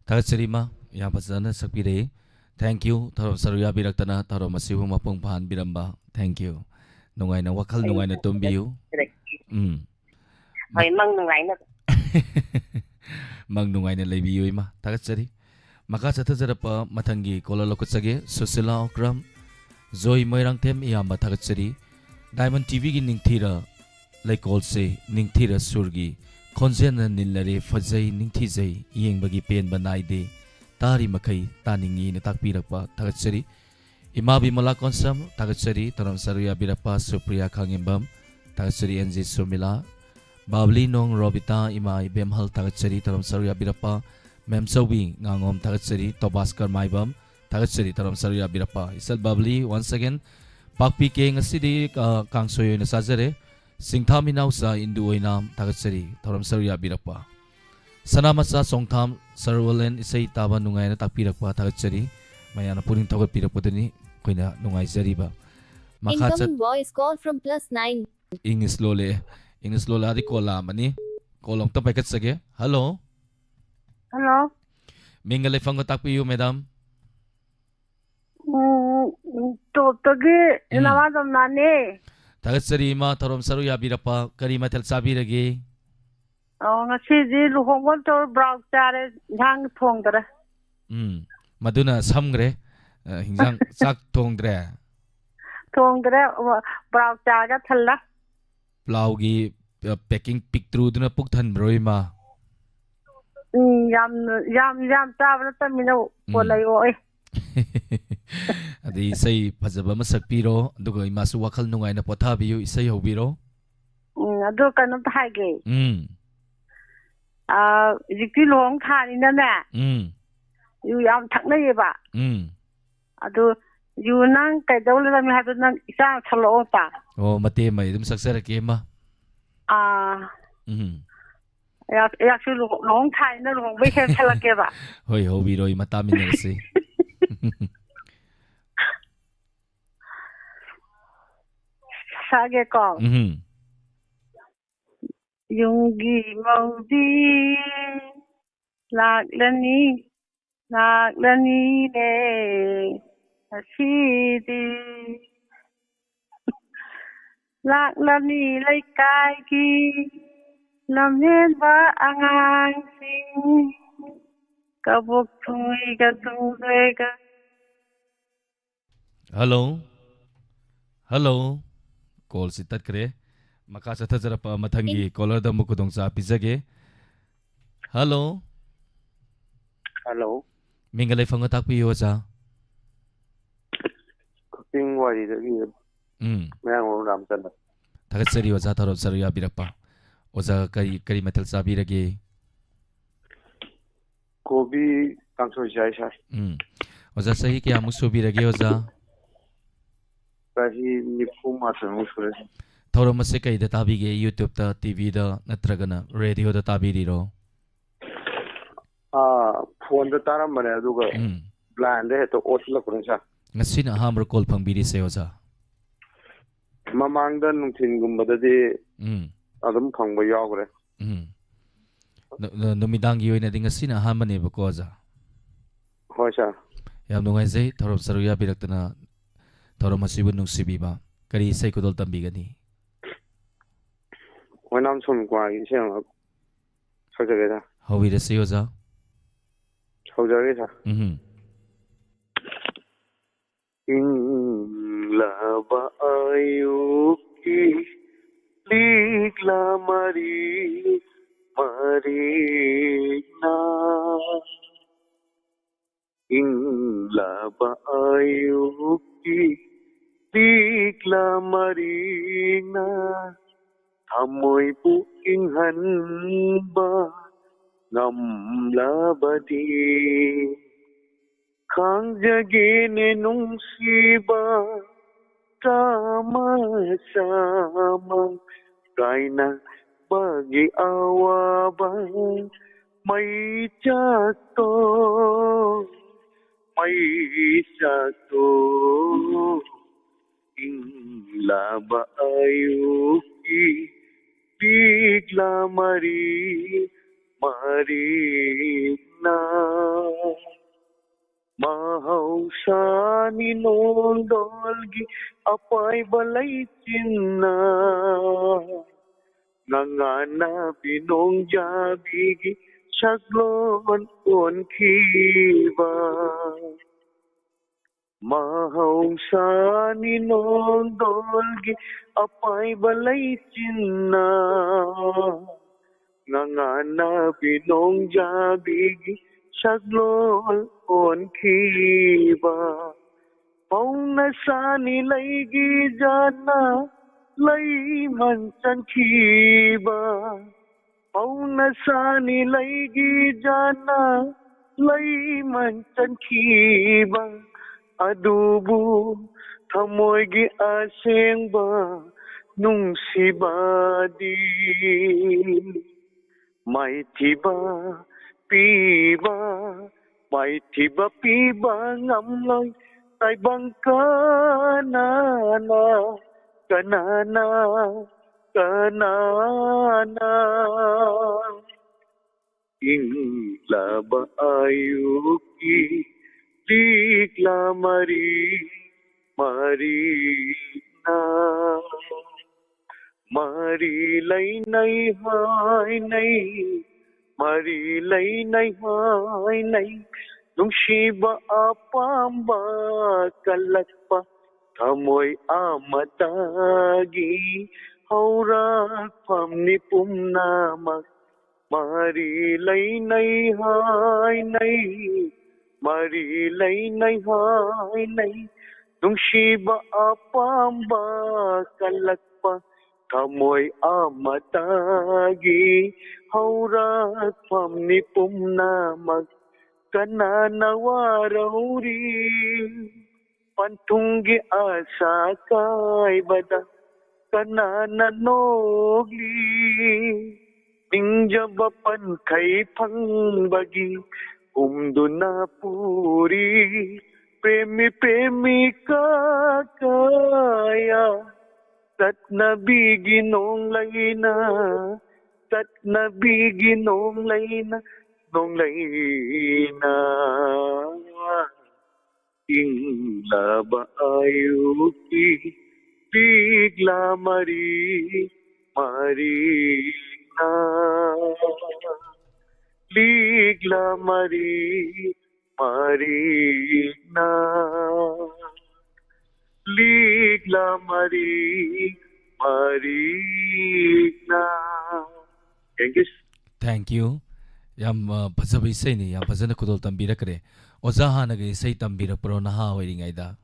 Tagasarima ya pasana sakpire. Thank you thorom saruya biraktana thorom asibu mapung pahan biramba. Thank you. Nungai na wakal nungai na tumbiu. Hoy mang nungai na Mang nungai na laibiyo ima. Tagasari. Maka sa tazarapa matangi kolalokot sage Susila Okram Zoe Moirang Tem iyamba tagasari. Diamond TV gi ningthira laikol se ningthira surgi khonjena nillare fajai ningthijai yengbagi pen banaide tari makai taningi na takpirakpa tagasari. Imabi mala konsam tagasari taram saruya birapa Supriya Khangimbam tagasari NJ Sumila Babli Nong Robita Imai Bemhal tagasari taram saruya birapa Memsawi ngangom tagasari Tobaskar Maibam tagasari taram saruya birapa Isal Babli once again Pakpi ke ngasidi kangsoyo na sajare singthaminaw sa indu oinam tagasari taram saruya birapa Sanama sa songtham sarwalen isay taba nungay na takpirakpa tagasari mayana puning tagot pirapodani koina nungay zariba makachat Incoming voice call from +9. English lole adi kola mani kolong tapay katsage hello hello mingalay fango takpiyo madam tagi namadam nane tagasari ma taram saruya birapa kari matel sabirage ngasi luhongon to browse chare hang thongdra maduna samgre hingjang sak thongdre browse chaga thalla plaugi packing pictru duna puk than broima yam tabra tamina polai oi adi isay fajaba masak piro aduga imasu wakal nungay na pothabiyo isay hobiro adu kanam thage jikti long thani na na yu yam thakna yeba adu yu nang kai dawle na mi hadu nang isa thalo ta oh mate mai dum saksara ke ma ya su long thai na long bai khem thala ke ba hoi hobiro mata minarse sage ko yunggi maudi laglani ne asidi laglani laikai ki lamhen ba angang si kabuk thui ka tu ka Hello. Hello. Call si tat kre. Maka sa thajara pa mathangi caller da mu kudong sa pizage. Hello. Hello. Mingalay fang atak pi yoza. Cooking wari da gi mayang ro ram tan. Thagat sari yoza tharop saru ya birakpa. Oza kari matal sa birage. Kobi kangso jai sa. Oza sahi kya musu birage oza. Kahi nipu ma san musure. Thauram ase kai da tabige YouTube ta TV da natragana radio da tabiriro. Phone da taram bane aduga blind de to otla kun sa. Ngasina hamro call pangbiri se oza. Mamang da nungthin gumbada de adum phangba yawgre. Numidangi oina ding ngasina hamane ba ko oza. Hoi sa. Yam nungaijai thauram saru ya biraktana thauram asibu nungsibiba. Kari sai kodol tambigani. Wanam sum kwa gi seng sajage da. Hobi da se oza. Sajage sa. Lava ayuki ligla mari marina lava ayuki ligla marina thamoi pu inghan ba ngam labadi Kangjagene nungsiba Tama sama Kaina bagi awabang May chato Inglaba ayuki Bigla marina Mahausa ni nondolgi apay balay chinna Nangana pinong jabigi saglon on kiba Mahausa ni nondolgi apay balay chinna Nangana pinong jabigi saglol on kiba Pauna sani laigi jana lay man chan kiba Pauna sani laigi jana lay man chan kiba Adubu thamoy gi aseng ba nung sibadi Mai thiba piba mai thiba piba ngam loi tai bang kanana inglaba ayuki ligla marina mari lai nai hai nai Mari lay nay hay nay nungsiba apamba kalakpa thamoy amatagi haurak pamni pumnamak Mari lay nay hay nay Mari lay nay hay nay nungsiba apamba kalakpa Thamoy amatagi haurak pamni pumnamak kanana warauri pantungi asa kay bada kanana nogli ningjaba pan kay pangbagi umduna puri premi kakaya Tat nabiginong layna Tat nabiginong layna Nong layna Inglaba ayuki Bigla marina लीगला मरी मरीना लीगला मरी Marina Thank you. Yam phajaba isai ni yam phajana khudol tambirakre. Oza hanaga isai tambirakpro naha oiringaida.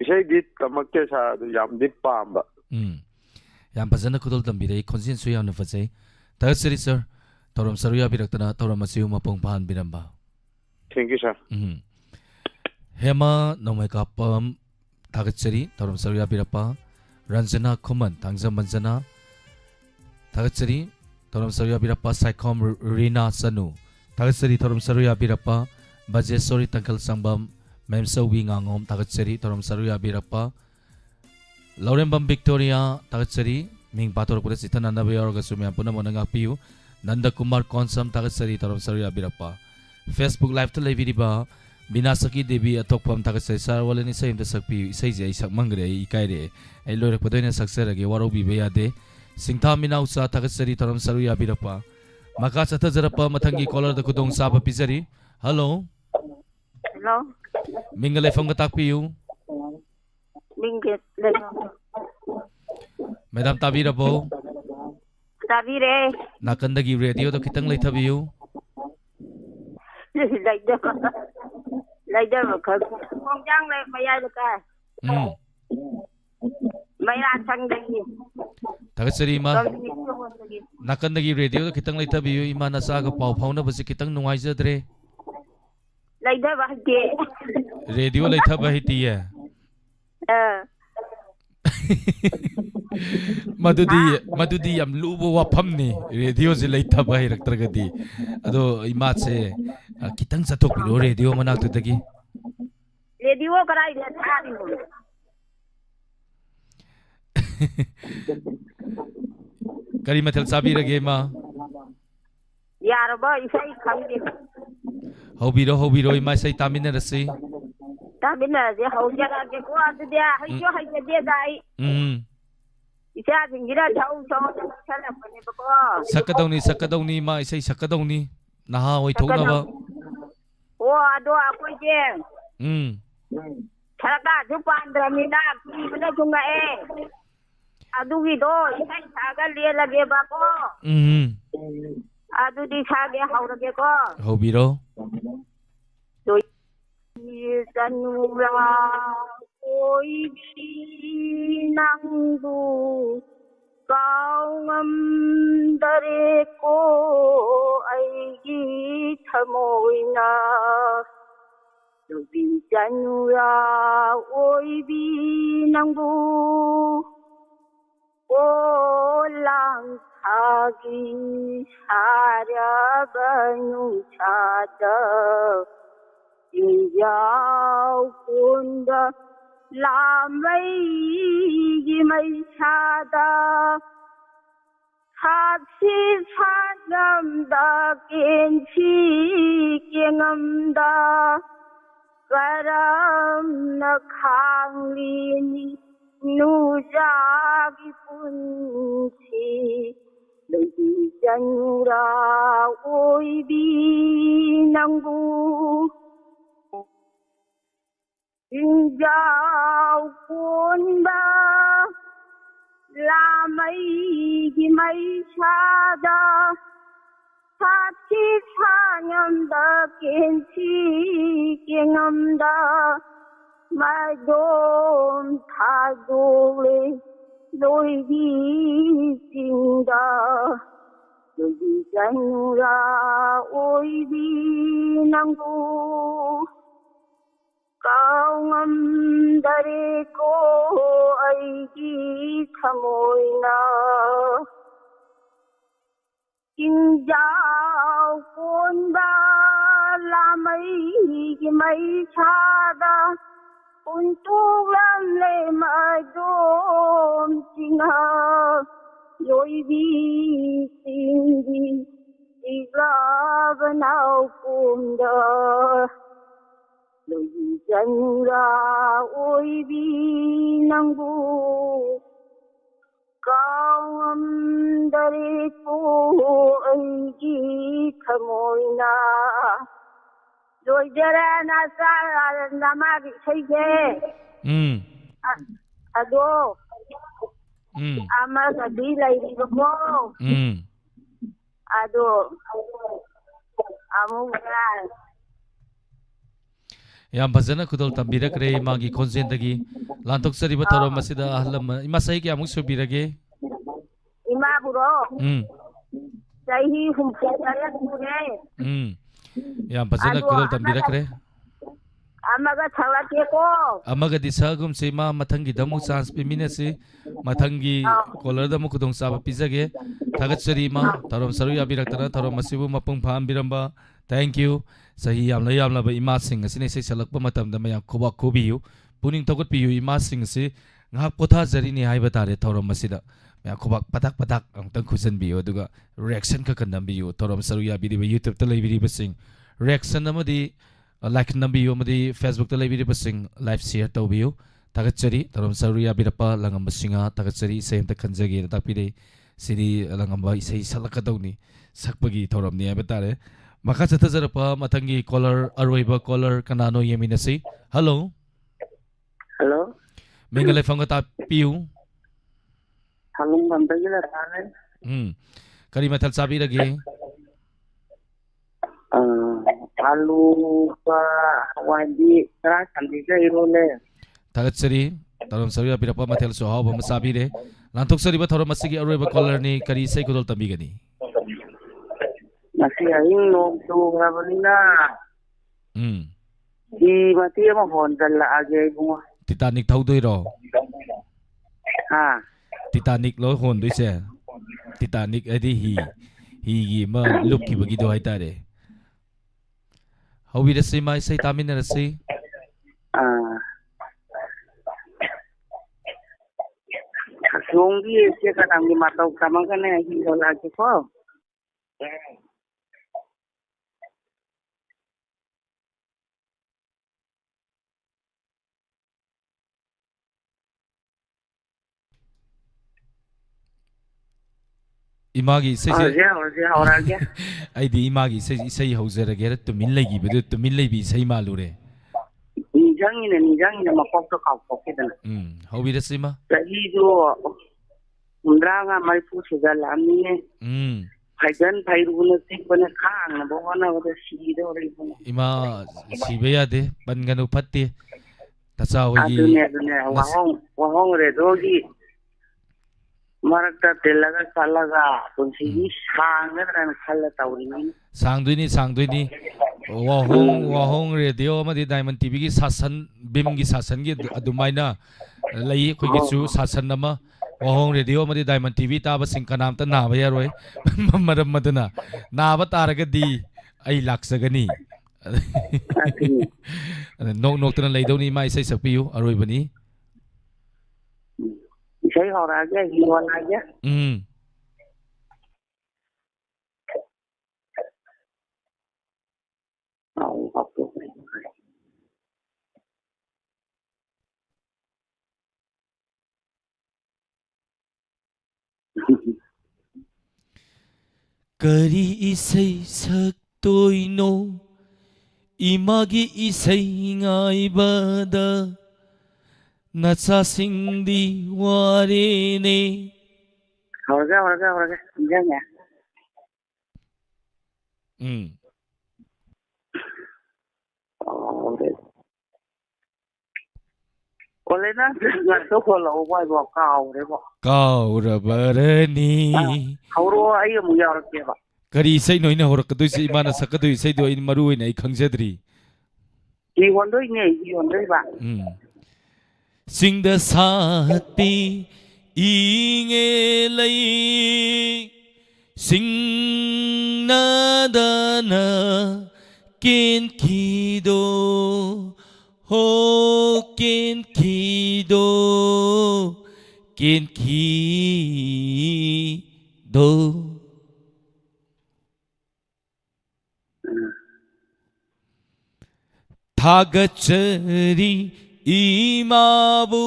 Isai dit tamakte sa yam dit pamba. Yam phajana khudol tambirai khonjin su yam na phajai. Tagasiri sir. Thoram saruya biraktana thoram asiu mapong phan biramba. Thank you sir. Hema nomai kapam tagasiri thoram saruya birapa. Ranjana Khuman Tangzam Manjana Tagasiri Thoram Saruya Birapa Saikom Rina Sanu Tagasiri Thoram Saruya Birapa Bajesori Tangkal Sangbam Memso Wingangom Tagasiri Thoram Saruya Birapa Laurembam Victoria Tagasiri Ming Pator Pura Sitana Nabayor Gasumya Punamonanga Piu Nanda Kumar Konsam Tagasiri Thoram Saruya Birapa Facebook Live to Levidiba Binasaki Devi Atokpam Tagasai Sarwalani Saim the Sakpi Saisi Isak Mangre Ikaire ay lorak padoy na saksarage waro bibeyade singta minaw sa tagasari taram saruya birapa makasa tazarapa matangi caller da kudong sapa pisari. Hello. Hello. Mingale fong katakpiyu. Mingit. Madam tabira po. Tabire. Nakandagi radio do kitang laitabiyu. Lại đây mà khởi con trăng lên mày ai được à? Mày ra sang đây. Tagasari ma. Nakandagi radio do kitang laitabiyu ima nasaga pau phau na basi kitang nungai jadre. Lại đây bà chị. Radio laitaba hitiya. Madudi yam lubo wapam ni radio je laitaba hiraktragadi ado ima se kitang satok piro radio manak tutagi Radio karai le thari mo kari mathal sabirage ma yar ba isai khamge hobiro ima sai tamina rasi tamina je hau jara ke ko adu dia hayo hayo dia dai isa jingira thau thau chala pane bako sakadawni ma isai sakadawni naha oi thokna ba o ado akoi je thaka ju pandrami na ki bana kunga e adu gi do isai saga le lage bako adu di sage haurage ko hobiro Janura oi bi nang du cao ngâm dare ko ai gi thamoi na bi janura oi bi nang du o lang thagi sarya banu chada Giao kunda làm mấy gì mấy xa da Thác sĩ phát ngâm da kiên chi kiên ngâm da Garam na khang lini nu jagi pun chi Lagi janura oi bi nanggu Giao cuốn ba là mấy gì mấy xa da phát chi xa nhầm da kiên chi kiên ngâm da mai đôm tha đô lê đôi đi xin da đôi đi danh ra ôi đi năng tu cao ngâm dare ko ai gi thamoi na in giao con ba la mai gi mai cha da un tu lam le ma dom china yoi vi sin di igla banau kum da Lời dân ra ôi bi năng bu cao âm dare ko ai gi moina loidere na sa namagi saije ado amaga di lairi mo ado amuga yam bhajana kudol tambirakre magi khonjendagi lantok sariba thorom asida ahlam ima sahi kya amuk subirage ima buro sahi humse tare bure yam bhajana kudol tambirakre amaga thalake ko amaga disagum sema mathangi damu chance piminasi mathangi color damu kudong saba pizage thagat sari ma thorom saru yabiraktana thorom asibu mapung pham biramba thank you sahi yamla ba ima sing asine sei salakpa matam da mayam khoba khobiyu puning togot piyu ima sing se ngak potha jari ni haiba tare thorom asida mayam khoba patak angtang khujan biyu aduga reaction ka kanam biyu thorom saru yabiri ba youtube ta leibiri ba sing reaction amadi like nambiyu amadi facebook ta leibiri ba sing live share tawbiyu tagat jari thorom saru yabirapa langam singa tagat jari sei amta khanjage ta pide siri langam ba sei salakadawni sakpagi thorom ni haiba tare maka chata jarapa mathangi caller arwaiba caller kanano yeminasi hello mengale phanga ta piu halung bandagila rane kari mathal sabi rage alu pa wadi ra sandi ga irole tagat sari tarom sari abirapa mathal so haw bam sabi re lantok sari ba thorom masigi arwaiba caller ni kari sei kodol tambi gani masih aing nong tu ngabalina di mati ama honda la age guma Titanic thaudoi ro ha Titanic lo hondoi se Titanic adi hi gi ma lukki bagi do haitare hobi rasi mai sai tamin rasi nong di se kadang di matau kamang kana hi hola ke ko imagi sei haurage ai di imagi sei hauzerage ra tumin legi bedu tumin lebi sei malure nijangina makok to kau kokidana hobi rasima jadi jo undranga mai pu segala amine Paigan pairuna tik bana khang na bwana wada si do re ima sibeya de banganu patti tasa hoyi dunia wahong re dogi marakta telaga salaga kunsi sang na khalla tawrini sangduini wahong radio amadi diamond tv gi sasan bim gi sasan gi adumaina lai khoi gi chu sasan nama wahong radio amadi diamond tv taba sing kanam ta na ba yaroi maram madana na ba taraga di ai laksagani nok tana leidoni mai sai sakpiu aroi bani sai horage hi walaga Kari isai saktoino imagi isai ngai bada nacha singdi warene horga janya Olena na so ko lo wai bo kau ra barani hauro ai mu yar ke ba kari isai noina horakadoi se imana sakadoi isai do in maru ina ai khangjadri hi hondoi ba singda sati inge lai singnadana ken kido ho ken kido thagachari imabu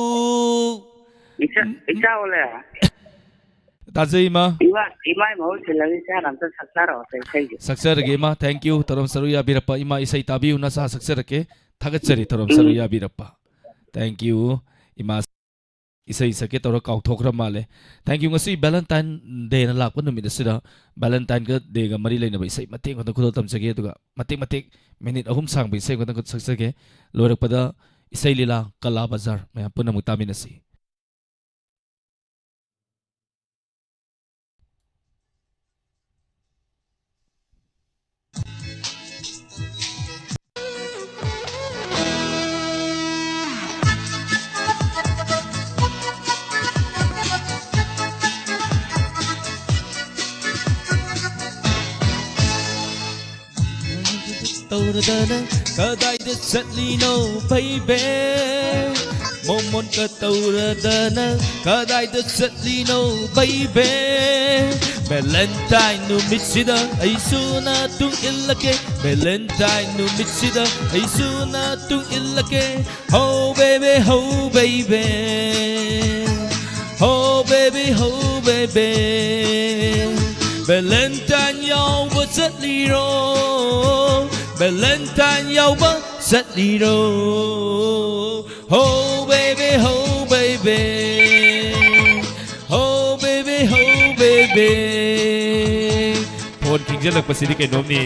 Ica oleh ताजे इमा इमा महु छिल्लगी सा नाम त सक्सार होतै छै सक्सर गे इमा थैंक यू तोरम सरु या बिरप्पा इमा इसै ताबी उना सा सक्सर के थागतचरी तोरम सरु या बिरप्पा थैंक यू इमा isai sake toro kauthokra male thank you ngasi valentine day na lakpa numit asida valentine ka day ga mari leina ba isai matek ko khudol tamsage aduga matek minute ahum sang ba isai ko saksage lorakpada isai lila kala bazar mayam puna mutaminasi Tauradana kadayda satlino baby Momon ka tauradana kadayda satlino baby Valentine no mitsida ay suna tung illake Valentine no mitsida ay suna tung illake Oh baby Oh baby Valentine yaw ba satlino Valentine yaw ba satlino Oh baby Oh baby Phone king jalak pasidi kay nom ni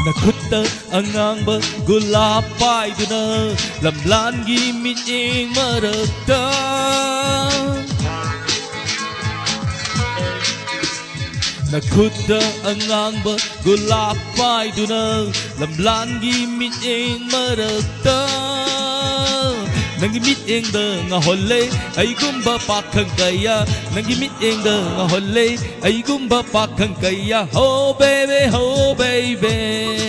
Nakutta angang ba gulapay duna lamlan gimit ing maragta Nakutta angang ba gulapay duna lamlan gimit ing maragta Nangimit ing da nga hole ay gumba pakang kaya Nangimit ing da nga hole ay gumba pakang kaya Oh baby Oh baby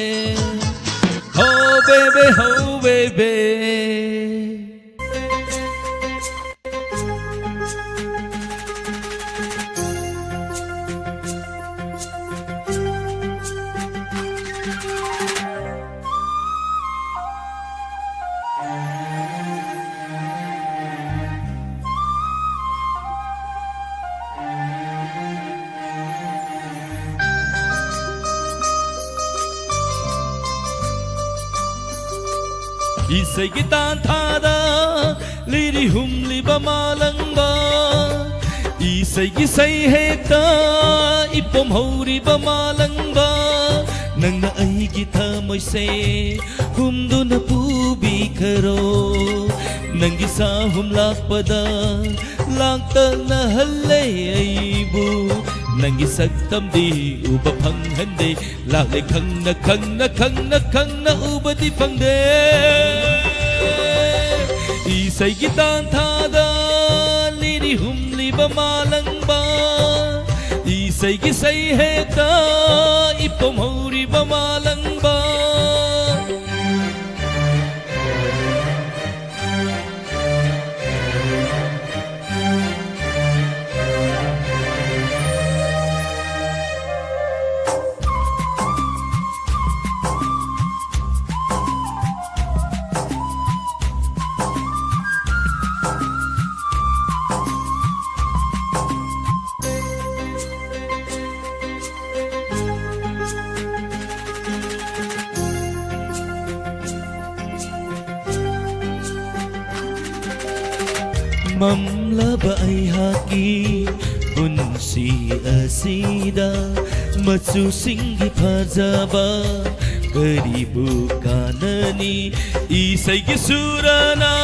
Isay gitan thada liri humli ba malangba Isay gisay hekta ipom hauri ba malangba Nang naay gita mo'y say humdo na pubi karo Nang gisa humlakpada langta na halay aybu Nang isagtam di uba panghande Lalay kang na uba di pangde Isay gitan thada liri humli ba malangba Isay gisay hekta ipom hauri ba malangba Mamlaba ay haki Unsi asida Matsusing gipazaba Karibu kanani Isay gisurana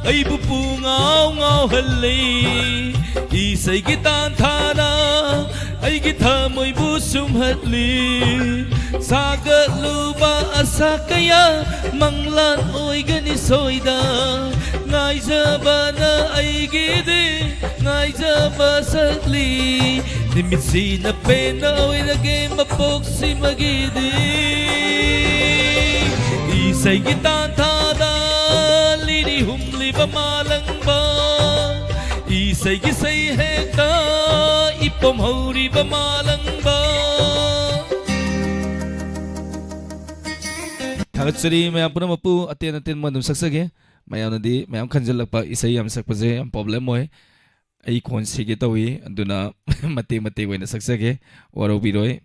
Ay bupungaw hali Isay gitanthana Ay gitamoy busum hatli Sagat luba asa kaya Manglan oy ganisoyda Ngay zaba na ay gidi Ngay zaba sakli Nimitsi na pena oy nagay mapoksi magidi Isay gitanthada Lini humli ba malangba isay gisay hekta ipom hauri ba malangba Thagatsari mayam puna mapu atin manum saksage mayam nadi mayam khanjalakpa isay yam sakpaje am problem moy ai khon sige tawi anduna mate wena saksage waro biroi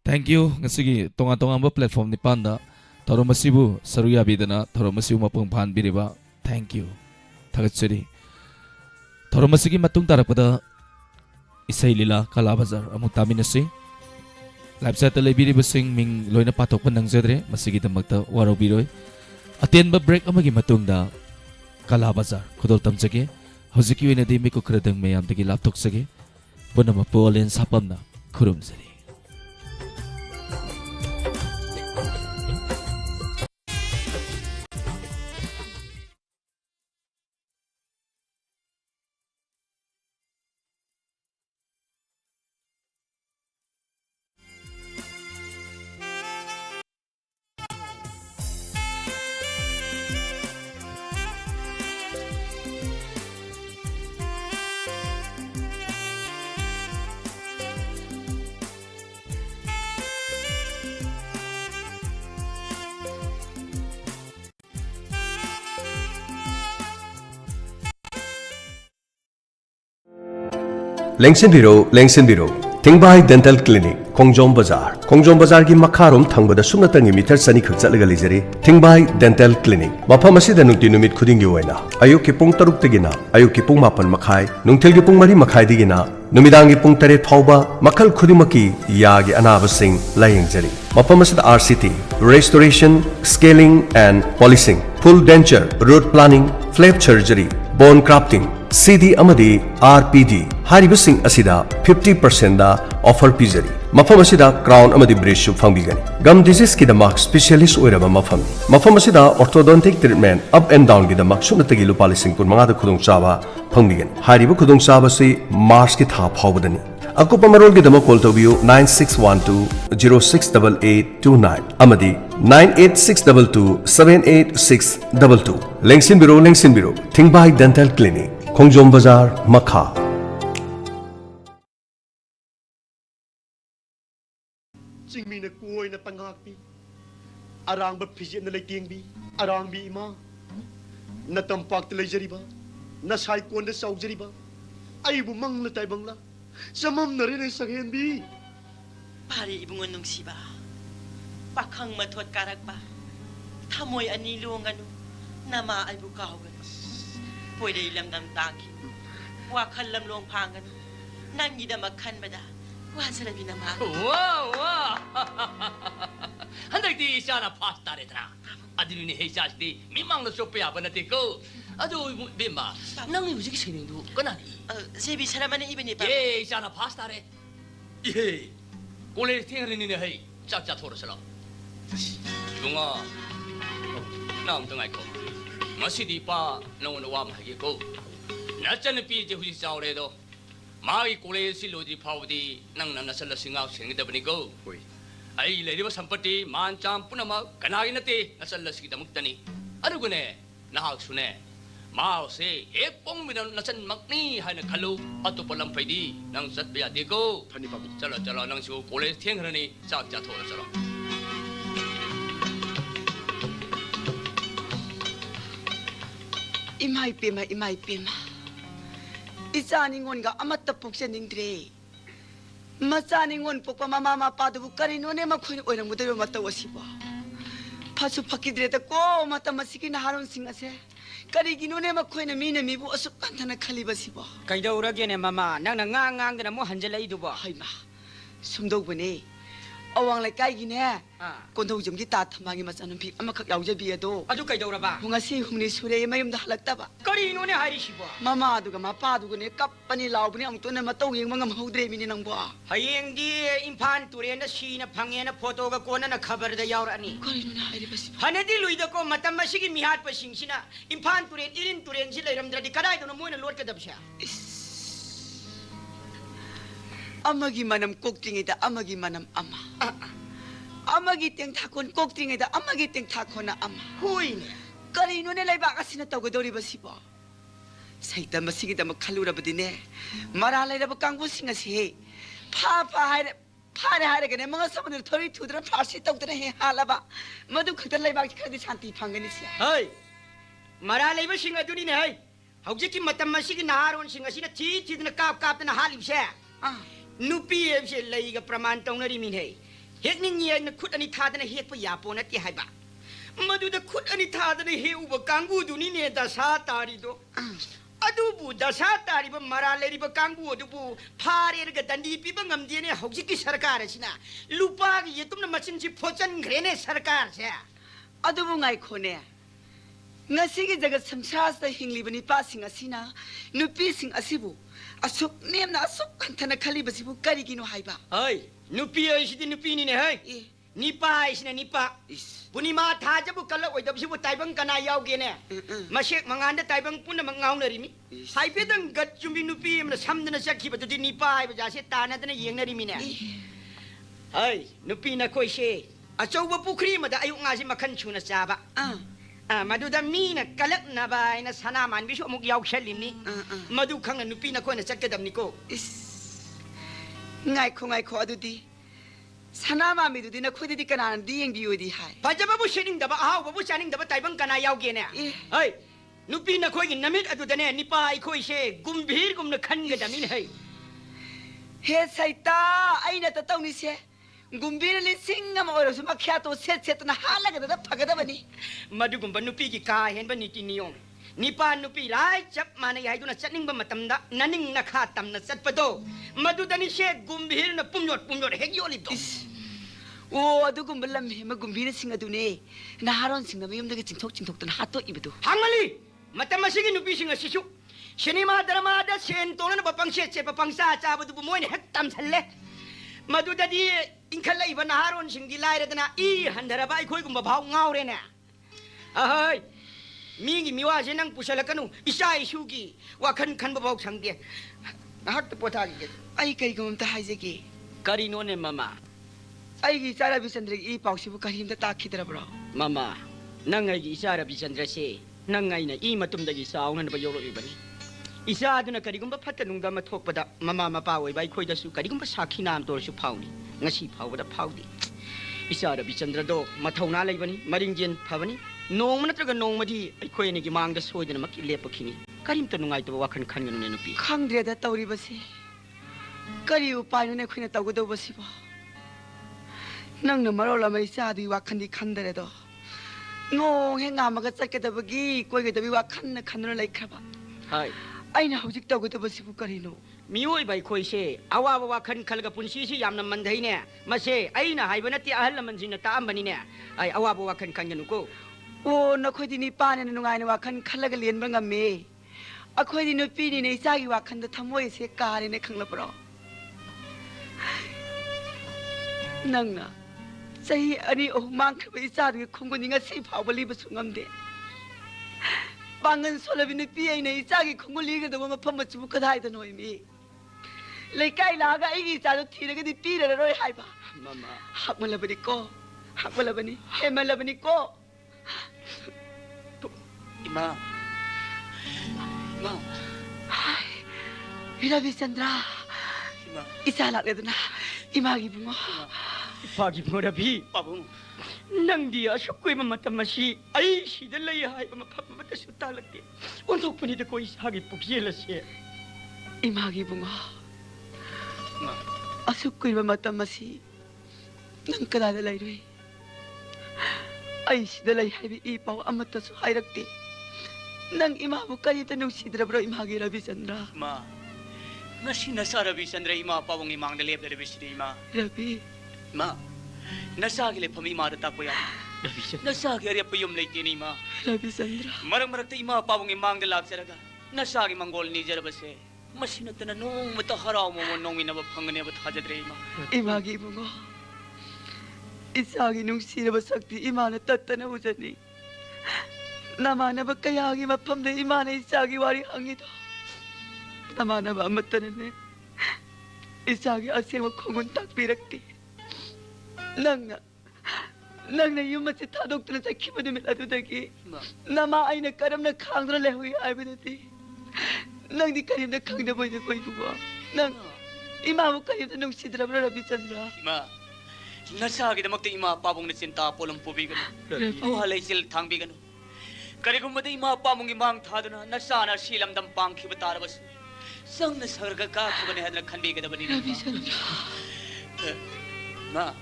Thank you ngasigi tonga ba platform ni panda Toromasibu saruya bidana Toromasibu mapung phan biriba Thank you Thagatsari Toromasigi matung tarapada isay lila kalabazar amuk taminasi live set lebiri basing ming loina patok panang zedre masigi tamagta waro biroi aten ba break amagi matung da kalabazar khudol tamjage hojiki wena di miko khradang mayam dagi laptok sage bonama polen sapamna khurum zari Lengsenbiro Tingbai Dental Clinic Khongjom Bazar gi makharom thangbada sumnatangi meter sani khak chatlaga lejari Tingbai Dental Clinic mafam asida nungti numit khudingi oina ayuk ki pung 6 tagina ayuk ki pung 9 makhai nungthel gi pung 3 makhai digina numidangi pung 3 phauba makhal khudimaki yagi anaba sing layingjari mafam asida RCT restoration scaling and polishing full denture root planning flap surgery bone grafting CD amadi RPD haribasing asida 50% da offer pizari mafam asida crown amadi bridge fangbigani gum disease ki damak specialist oiraba mafam asida orthodontic treatment up and down ki damak sunatagi lupalising pur manga da khudong chaba fangbigani hariba khudong chaba se March ki tha phawbadani akupa marol ki damak call tobiyo 9612068829 amadi 9862278622 Lengsenbiro Tingbai Dental Clinic Khongjom Bazar Makha Jingmi na kuoy na tangak bi arang ba phije na laiting bi arang bi ima na tampak ta lejari ba na sai kon da saujari ba ai bu mang na tai bangla samam na rin sa hen bi pari ibungon nung siba pakhang mathot karak ba thamoy ani luanganu nama ay bukaw gan pwede ilam dam taki wakal lam long pangan nang ida makhan bada wa sarabi nama wow handak di sana pasta retra adini ni heja di mimang na sopya banati ko adu bimba nang ni ujiki sining du kanani sebi saramane ibini pa ye sana pasta re ye kole tingri ni hei chak chak thor sala bunga nam tungai ko masidi pa nong no wa ma ge ko na chan pi je hu saw le do mai kole siloji phawdi nang na nasal singaw singidabani ko hoi ai leiriba sampati man cham punama kanagi nate nasal sigidamukani adugune nahak sune mau se epong minan nasan makni haina khalu atupalam phaidi nang satbya de ko thani babu chala nang su kole thengrani chak cha thora chalo imai pema Isani ngon ga amatta pukse ningdre Masani ngon pukpa mama padubu kari none makhuni oirang mudebe mata wasiba Pasu pakidre ta ko mata masiki na haron singase Kari ginone makhuni mine mibu asuk kantana khali basiba Kaida uragene mama nang na ngang na mo hanjalai duba Haima sumdog bane awang lai kai gine kondau jumgi ta thamangi machanum phi amakak yaujabi ado adu kaidoraba ngasi humni sure mayum da halaktaba kari none hari siba mama aduga mapa aduga ne kapani laubni amtone matau yengma ngam haudre mini nangbo hayeng di impan turen da sina phangena photo ga kona na khabar da yaurani kari none hari basi hanedi luida ko matam masigi mihat pasing sina impan turen irin turen si leiramdradi kadai do moina lot ka dabsha amagi manam koktingida amagi manam ama amagi teng thakon koktingida amagi teng thakona ama huine kari none laiba asina tawgadori basiba सैता मसीगिदमक खलुरबदिने मरा लेरब कांगबुसिंग असी फारे हारगने मंगा समन थोड़ी थुदर फासी तौदने हे हालाबा मधु खतर लेबाक खरदि शांति फंगनि से हाय मरा लेबा सिंग अदुनी ने हाय हौजिकी मतम मसीगी नाहारोन सिंग असिना ची चीदना काप ना हालिबसे नुपी एबसे लेगा प्रमाण तौनरी मिन हे हेकनिंग ये न खुद अनि थादना हेकप यापो नति हायबा मधुद खुद अनि थादना हे उब कांगु दुनी ने दशा तारिदो अदुबु दशा तारिब मरा लेरिब कांगु अदुबु फारेरग दंडी पिब ngamदिने हौजिकी सरकार असिना लुपाग येतुमना मचिनसि फोचनग्रेने सरकार से अदुबु ngai khone ngasigi jagat samsas da hinglibani pasing asina nupising asibu asuk nemna asuk kanthana khali basibu karigino haiba हाय नुपी आइसिदि नुपी नि ने हाय निपा आइसिना निपा पुनिमा थाजबु कल ओइदबसिबु ताइबंग कना यावगे ने मसेक मंगान द ताइबंग पुन मंगाउनरिमि हाइपेदंग गत चुम्बि नुपी एमना समदना सखिबदुदि निपा आइब जासे तानादना येंगनरिमि ने हाय नुपी न कोइसे अचौब पुखरी मदा अयु ngaji मखन छुना चाबा मधुदा मीना कलक नबायना सना मानबिसु अमुक यावसलिमनि मधु खंग नुपी न Koyna चटकदमनिको ngai kho adudi sana ma mi dudi na khudi di kana di yeng bi odi hai Pajababu shedding daba ahaw babu channing daba taibang kana yawge ne hey nupi na khoi namit adu dane nipa ai khoi she gumbhir gumna khanga damin hai he saita aina ta tawni se gumbir li singam oro su makhya to set na halaga da phagada bani madu gumba nupi ki ka hen ba niti niyom nipa nupi rai chap mana yai duna chatning ba matam da naning na kha tam na chat pado madu dani she gumbhir na pumyot he yoli do o adu gumbalam he ma gumbir sing adu ne na haron sing na mayum da chingthok tan hato ibadu hangmali matam masigi nupi sing asisu cinema drama da sen tonan ba pangse che ba pangsa cha bu moi ne hek tam challe madu da di inkhala iba na haron sing di lai da na I handara ba khoi gumba bhaw ngaure ne ahai मीगी मिवा से नंग पुसलकनु इसा इशुगी वाखन खन बबाव संगे हट पोथागी आई कई गम ता हाइजे की करिनो ने मामा आई की सारा बिचंद्र ई पाउसिबु कहिम ता ताखिदरा ब्रो मामा नंग आई इसारा बिचंद्र से नंग आई ना ई मतुम दगी साउन ब योरो इबनी इसा अदुना करिगुम फत नुंग द मथोकपदा मामा मपा ओइ बाई खोइदसु करिगुम साखी नाम तोरसु फाउनी ngasi फाउबदा फाउदी इसारा बिचंद्र दो मथौना लेबनी मरिंजेन फबनी नोंग नत्रगा नोंगमदी अखोयनी की मांगदा सोइदना मकी लेपखिनी करिमत नुंगाइतो वाखन खनगनु ने नुपी खंग्रेदा तौरी बसे करी उपाय ने खुइना तगदो बसिबो नंगन मरोला मै सादि वाखनदि खंदरे दो ngong he ngamaga chakkedabagi koigedabi wakhn khanna laikhraba hai aina hojik tawgedaba sibu karino मियोय बाई खोइसे अवाब वाखन खलगा पुंसी सि यामना मंधैने मसे आइना हाइबनति अहल मनजिना तामबनी ने आई अवाब वाखन खंगनु को ओ नखोइदि नि पाने नुगाइना वाखन खलगा लेनबा ngame अखोइदि नुपी नि ने इसागी वाखन द थमोय से कारे ने खंगलपरो नंगना सही अनि ओ मांखबा इसागी खुंगुनि ngasi फावबली Basu ngamde Bangan solabi ni pi ai nei chagi khongoli ga dama pham chu kadai da noi mi leikai la ga igi cha do thira ga di pi ra roi hai ba mama hakmala bani hemala bani ko ima ma ira Bisandra ima isa la le na ima gi bungo pagi bungo bi pabung Nandi असुकोई मतमसी आई सिद लई हाय मफम मतसु तालके ओंथोकपनि the कोई सागी पुकियलसे Imangi Bunga असुकोई मतमसी नंग कदा लई रे आई सिद लई हाय बि ई पाव अमतसु हायरक्ते नंग इमा बु करी त नुसिद्रब्रो इमागी रवि चंद्र मा नसी नसा रवि चंद्र इमा पावंगी मांगद लेब दरे बिसिदि इमा रवि मा नसागी ले फमी मार तापोया नसागी अरे पयम लेते नी मा रवि चंद्र मरक मरक ते इमा पावंगी मांगद लाक्सरगा नसागी मंगोल निजरबसे मसिनतन नोंग मत हराव मो नोंगिनब फंगने ब थाजद्रे इमा इमागी बुंगो इसागी नुसिरब शक्ति इमाने तत्तने उजनी नमानब कयागी मफम दे इमाने इसागी वारी हंगी तो नमानब अमतने ने इसागी असेव खोगुन तक पिरक्ति नंगना युम से थादोक्तन चखिबदु मिलादुदगी नमा आइना करमना खांगद्र लेहुई आइबदति Nang di karim na kang na boy na koy bungo. Nang imamu karim na nung sidrabra Rabi Chandra. Ima, nasagidamagta ima pabong na sinta polang pubigan. Awalay sil tangbigan. Karigumada ima pamong imang thado na nasana silam dampang kibatarabas. Sang nasarga ka kabanihad na kanbigan na banina. Rabi Chandra. Ma,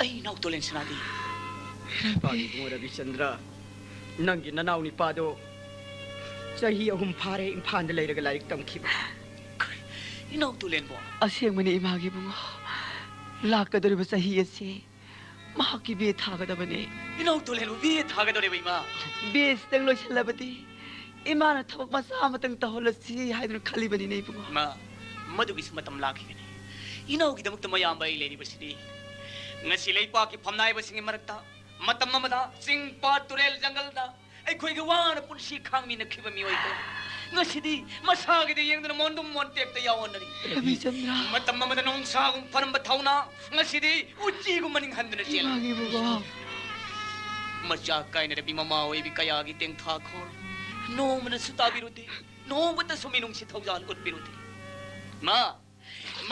ay nautulin sa natin. Pagi bungo Rabi Chandra. Nang ginanaw ni Pado. Sahi ahum pare impan na layraga larik tamkiba. Inautulin mo. Asyang mani imagi bungo. Laka dari basa hiya si. Mahaki biye thaga da bane. Inautulin mo, biyit haga daw rin ma. Bes tang lo shalabati. Imana tabak masama tang tahola si haydun khali bani nei bungo. Ma, madugis matam laki ka ni. Inawagidamag tamayamba ilay ni Basidi. Nga sila'y pa kipamnay ba singin maragta. Matam mamada, sing pa turel janggal da. Ay ko'y gawa na pun si kang minakiba miway ko. Nga sidi, masagi di yung namondong montek tayawan na rin. Rabi Chandra. Matam mamada nung sagong panambataw na. Nga sidi, uji ko maning handa na siya. Imagi bungo. Masyakay na rabi mamaway bi kaya giteng takor. Noong manasutabi ruti. Noong ba't na suminong si Tawjan kot biruti. Ma,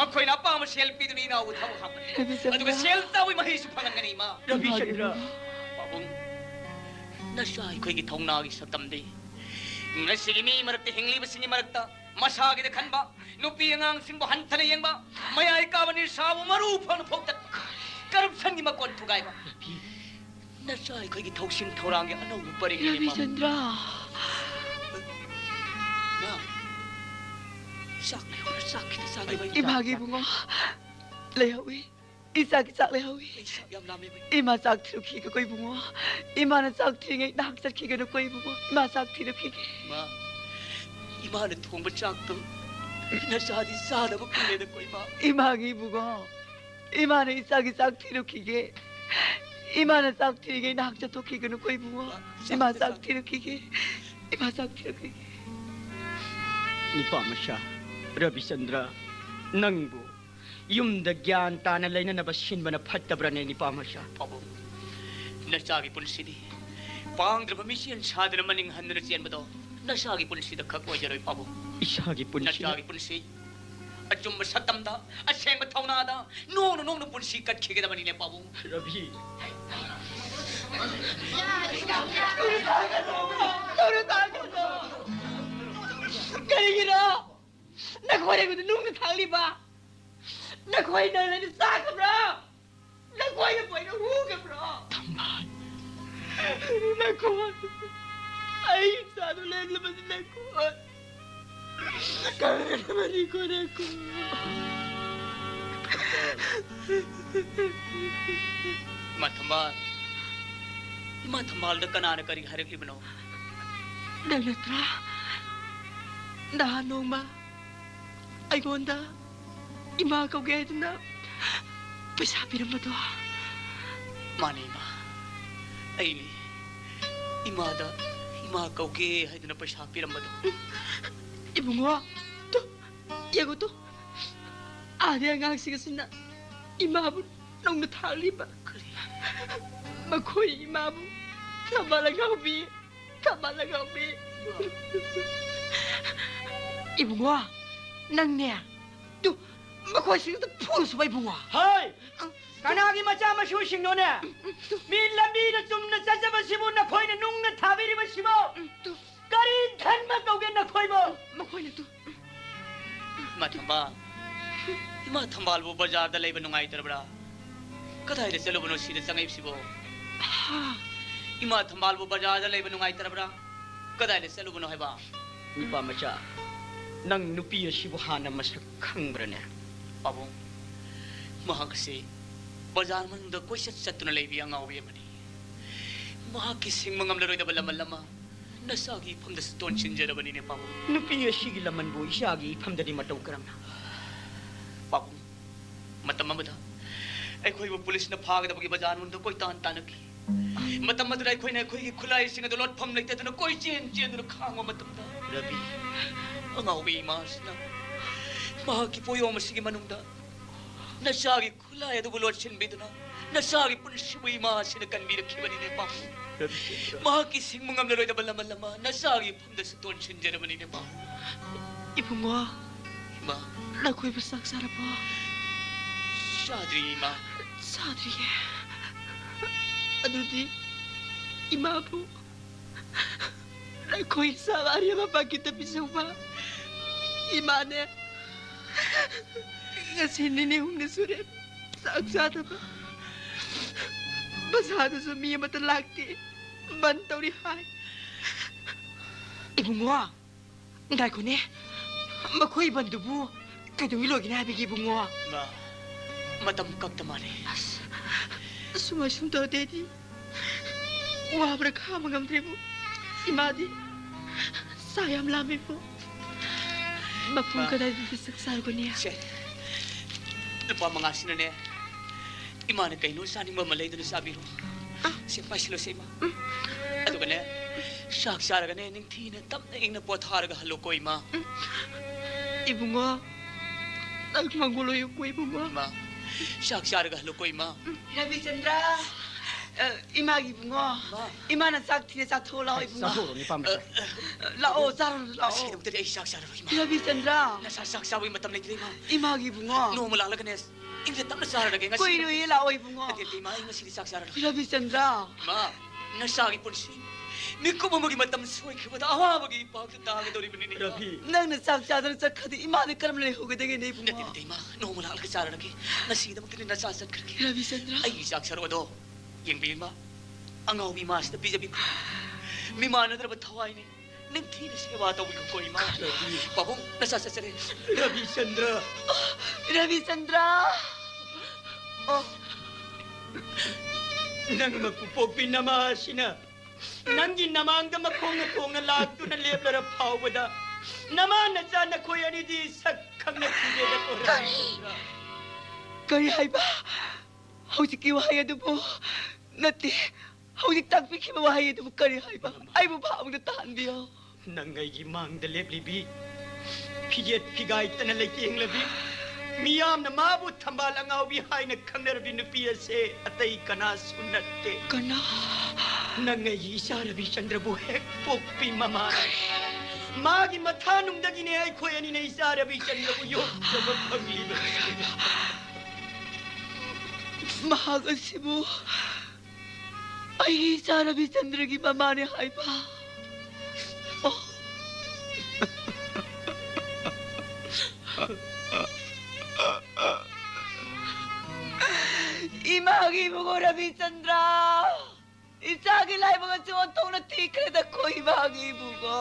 makoy na pa ma-selfie doon inawot ako kapan. Rabi Chandra. Ano ka selta ay mahisupangan nga ni ma. Rabi Chandra. Pabong, nasay ko'y gitong nagi sa tamday. Nga sige mi maragti hingli ba sinye maragta. Masagi na kan ba? Nupi ang simbahan tanayang ba? Mayay ka ba ni Sabo marupa na pogtat. Karapsan ni magkon tugay ba? Nasay ko'y gitong sing tawrangi ano mo pa rin ni Rabi ma. Chandra. Ma, sakit na sakit ba Imagi bungo. Lehawi. Isaki sak lehawi. Ay, sakyam namin ba? Ima sak truki ka koy bungo. Ima na sak tingi nak sak ki ka koy bungo. Ima sak truki. Ma, ima na tuwang batsak to. Nasadi sana ba kulay na ko ima? Imagi bungo. Ima na isaki sak truki ke. Ima na sak tingi nak sak truki ka koy bungo. Ima sak truki ke. Ima sak truki. Ni pa masya. Rabi Chandra. Nang bu. Yung dagyan tanalay na nabasin ba na patabra ni pa masya. Pabo, nasagi pun sidi. Pang dramamisiyan sada naman yung handa na siyan ba to? Nasagi pun sida kakwa jaroy pabo. Isagi po niya. Nasagi pun si. At yung masatam da, at siyang mataw na da. Nung pun si kat kika naman nila pabo. Rabi. Kaya gina! Nakuha na ko nung natali ba? Nakuha na lang sa ka, bro! Nakuha na po na huga, bro! Tamad. Nakuha na. Ay, saan ulit naman si nakuha? Kaya naman ko nakuha. Matambal. Matambal na kanana ka rin harap ibano. Nalatra. Nahanong ma. Ay, gonda. Imakaw gaya na. Pasabi naman to. Mani ma. Ay ni. Imada. Imakaw ke. Hay na pa siya piram ba to? Ibu mo. To. Iyago to. Adi ang aksigasin na. Imabon. Nung natali ba? Makoy imabon. Kamalagaw bi. Kamalagaw bi. Ibu mo. Nang niya. To. Makoy siya ito pulos ba ibu mo? Hay! Kanagi macha masyusing no na. Min lambi na sum na sasaba sibo na koy na nung na tabiri ba sibo. Karin kan magawin na koy mo. Makoy na to. Matambal. Matambal mo bazaar dalay ba nung ay tarabra? Katay na salo ba nung sida sa ngayon sibo? Matambal mo bazaar dalay ba nung ay tarabra? Katay na salo ba nung ay ba? Ni pa macha. Nang nupiya sibo hana masakang brana. Pabong, mahal kasi, bazaar man da ko'y sat-sat na laibi ang awi man eh. Mahakising mga mlaroy na balaman-lama, nasagi pang daston sinja na ba ni Pabong? Nupiya sige laman bo isagi ipam dali mataw karam na. Pabong, matamamada, ay ko'y pulis na pagad na pag-ibazaar mo da ko'y tahan-tanag eh. Matamamada ay ko'y na ko'y kulay singa dolot pam like na ko'y jen-jen na kangwa matamda. Rabi, ang awi mas na. Mahakipuyo masige manungda. Nasagi kulay at bulot sin bito na. 나사기 뿐시부 이마시는 간미를 키버리네 마 마기 생문감내로이다 발라말라마 나사기 품데서 돈 친제르버리네 마 이붕어 마 나 고입을 싹 살아봐 샤드리 마 사드리게 아누디 이마부 나 고입 싹 아리아마 바뀌다 비서봐 이마네 kasi ninihong na sulit sa agsada ba? Basado sa miya matalagti, bantaw ni Hay. Ibong mo, ngay ko ne, makoy bando mo, kadong ilo ginabig ibong mo. 마 마담깍 담아네 Sumasunta, Daddy. Wabra ka mga amdre mo. Imadi, sayam lamin po. Mapung ka dahil sa ko niya. 셋 lupa mga sinane imana kayo nun saan yung mamalay doon sa biro siya pa sila sa ima ato ka na saksara ka na yung tina tap na yung napuatara ka halo ko ima Ibong mo, nagmagulo yung ko, ibong mo. ima saksara ka halo ko ima Rabi Chandra, imagi ibong mo. Imana sakti na saktola ko ibong mo. Sakuro ni Pamela. Lao, saron, lao. sige naman tayo ay saksara ko ima Rabi Chandra, nasasaksawa yung matam na ito ima imagi ibong mo. no malala ka na hindi tap na sara na kayo Ko ino lao ibong mo. Ati ima yung masili saksara ko Rabi Chandra, Ma, nasagi po niya. Miko mo magimatam suway ka ba? Awa mag-iipag sa tangan daw ni Benini. Rabi. nang nasaksada na sakati, imani karam na hugad ang ibong Nati mo. natay ma, no mo lang kasara na kayo. Nasida mo kinin nasasad ka kayo. Rabi Chandra, Ay, saksara ko do. Yung bilin ma, ang awi mas na bizabi ko. May mana na naman taway ni. Nagti na siya matawag ko ima. Babong, nasasasari. Rabi Chandra. Rabi Chandra. Oh, Nang magpupogpin na mahasina. Nang ginamang da makong na lagto na lebla na pawada. Naman na sana ko yan hindi sa kang nagsigil ako. kari hay ba? Hawsik iwahaya do po. Nati, hawsik tagpik iwahaya do po kari hay ba? Ay mo ba ang natahan biyo? Nangay gimang da leblibi. Piget pigay tanalaki ang labi. Miyam na mabot tambal ang awihay nagkamerbi na piyase atay kanasunate. Kana. Nangay isa Rabi Chandra buhek pokpi mama. Magi matanong dagini ay ko yan ina isa Rabi Chandra buyo sa mapagliban. Mahagal si mo. Ay, sana Chandra gimamani hay ba? Oh. Imagi mo ko Rabi Chandra. Isagi lai mga siwantong na tikred ako, imagi mo ko.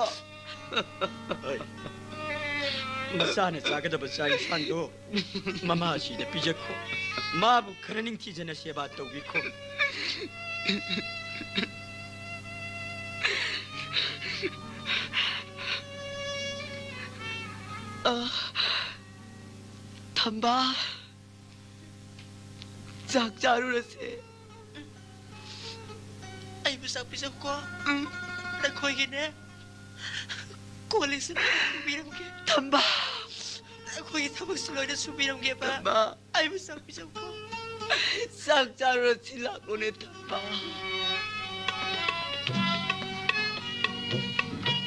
Masana sa agad ba sa sando? Mamasi na pijak ko. Mabu karaning tijan na siya ba tawag ko. Tamba. Sakjaro na siya. Ay, bisa-bisa ko. Nakoy gina. Kulis na sumirang kaya. Tamba. Nakoy tabang suloy na sumirang kaya pa. Tamba. Ay, bisa-bisa ko. Sakjaro na sila ko ni Tamba.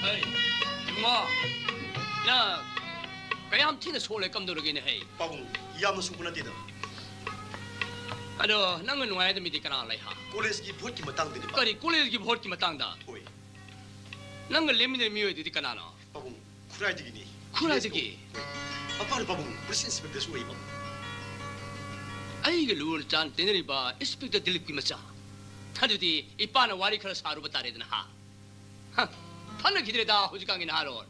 Hey, yung mga. Na, kaya ang tinasole kamduragin na hey. Pabong, yaman suko na tida. Ano, nangan ngay na midi ka na alay ha. College ki vote ki matang din pa. Kari, kulis ki vote ki matangda. Hoy, Nangan lemin na miyo di ka na no. pabong, kuray digi ni. Kuray digi? Apar pabong, presin inspector suway pabong. Ay, galul chan, tinari ba, inspector dilip ki masa. Hado di, ipa na wari kala saru batari din ha. Ha, paano kitire da hujikang inaharon?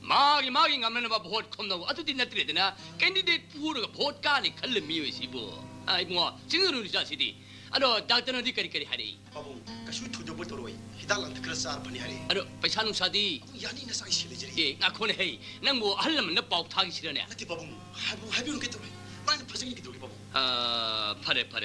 Magi ngaman na ba vote kom na ato din natire din na, candidate puro ka vote ka ni kalam miyo isibo. Ay, mga, siguro siya sidi. Ano, doctor na di kari-kari hari. Pabong, kasu tudo bo toroy. Hidal ang takra sa arpan ni hari. Ano, paisa nung sadi. Pabong, yani na sa isili jeri. Eh, nga ko na hey, nang mo alam na pau tagi sila na. Nati pabong, habi yung kitoroy. Paano pasangin kitoroy pabong?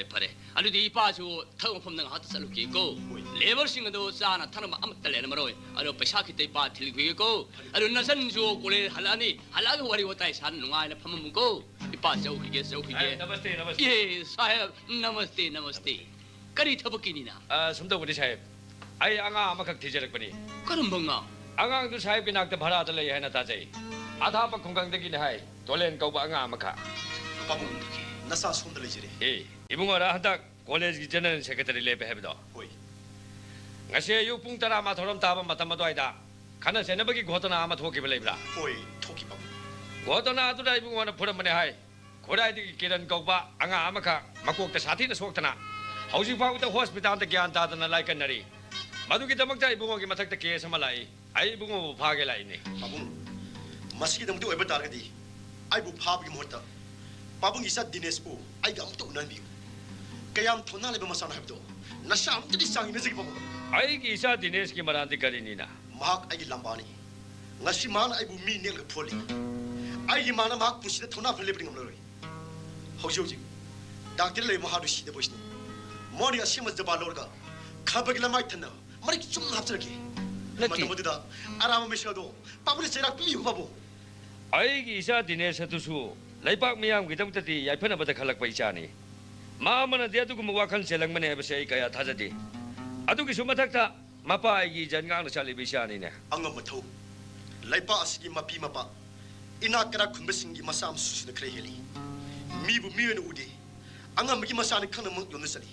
pare. Ano di ipa so tawang pom nang hata sa luki ko. Level singa do sana tanam amat tale na maroy. Ano paisa kita ipa tilgwi ko. Ano nasan so kule halani, halaga wari watay san nungai na pamamung ko. इपा चौखिगे चौखिगे नमस्ते नमस्ते ये साहेब नमस्ते नमस्ते करी थबकिनीना सुमदोबदी साहेब आई आंगा अमखक थिजरकपनी करमबंगा आंगांग दु साहेब के नाकते भाड़ा लय हैना ताजै आधा प खुंगांगदगी ने हाय तोलेन कौबा आंगा अमखा पाबुं नसा सोंद लेजरे इबुंगरा हंतक कॉलेज की जनरल सेक्रेटरी लेबे हेबदो होय ngase yu pung tara ma thorom taba matam adoi da khana senabagi ghotona ama thoki belebra होय थोकी पाबुं ghotona adu dai bu wana phuram mane hai khorai di kiran kauba anga amaka makok ta sathi na soktana hauji pau ta hospital ta gyan ta na lai kanari madu ki damak ta ibungo ki mathak ta case ama lai ai ibungo bu phage lai ni पाबुं Maski दम तो एबा तारगदी आई बु फाब की मोहता पाबुं इसा दिनेश बु आई गम तो उनन बिउ कयाम थोना लेबा मसान हबदो नशा हम तदी सांगी नजकी पाबुं ai ki isa dinesh ki maranti kari ni na महाक I Lambani ngasi man ai bu mi nel pholi ai gi mana mak pusi da thona phele bring ngoloi haujoji doctor le ma hadu si de bosni moni asima jaba lorga khabag la mai thana mari chum hapsrake laki madda arama me shado pabule serak pi hu babu ai ki isa dinesh tu su laipak miyam gi dam tati yai phana bada khalak pai cha ni ma mana de adu gu wakhal selang mane ba sei kaya thajadi adu ki sumathak ta mapa ai gi jangang na chali bi sha ni ne angam mathau laipa asigi mapi mapa ina kara khumbesingi masam susuna kre heli mi bu mi ne ude angam gi masana khana mong yonu sali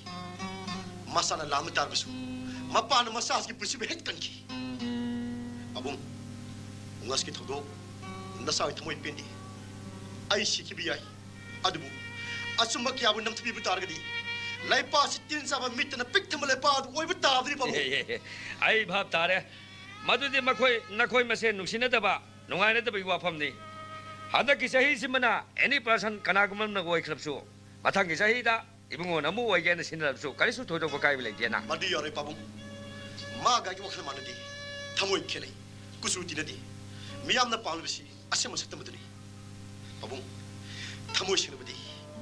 masana lam tar bisu mapa na masas gi pusi be het kanki abung ngas ki thodo nasa thmoi pendi ai sikhi bi ai adubu asuma kya bu nam thbi bu tar gadi laipa si tin sa ba mit na pik thmale pa du oi bu ta dri babu ai bhab tare madudi makhoi nakhoi mase nuksina daba nungai na daba wafam ni hada ki sahi simana any person kana gumam na goi khlapsu mathang ki sahi da ibungo namu oi gen sinrapsu karisu thodo ko kai bilai dena madi yare pabu ma ga ki wakhla manadi thamoi khele kusu tinadi miyam na pawlbisi asema sakta madani pabu thamoi sinabadi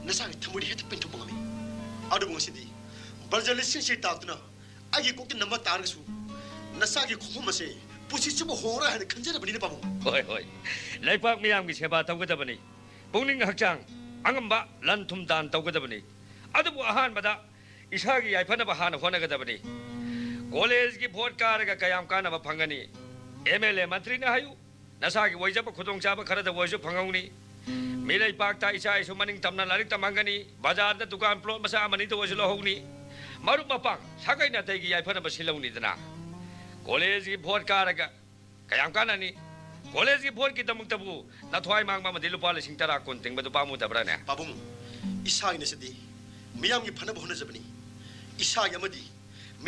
nasa ki thamoi het pintu bangami adu bungsi barjali sin taatna agi ko ki number targasu nasa ki khum se pusi chubo hora ha khanjana bani pabu hoi hoi laipak miyam ki seba tawgada bani pungning hakchang angamba lan thum dan tawgada bani adu ahan bada isa gi yaifana ba hana hona gada bani college ki vote kar ga kayam kana ba phangani mla mantri na hayu nasa ki woijaba khudong chaba khara da woisu phangongni milai pak ta isa isu maning tamna larik tamangani bazar da dukan plot masa amani to woisu lohogni maru mapang sakai na tai gi yaifana ba silongni dana college ki vote karaga kayam kana ni college ki vote ki tamuk tabu na thwai mang ma madilu pa lesing tara kon ting badu pamu tabra ne pabu isa ine sidi miyam gi phana bahuna jabani isa yamadi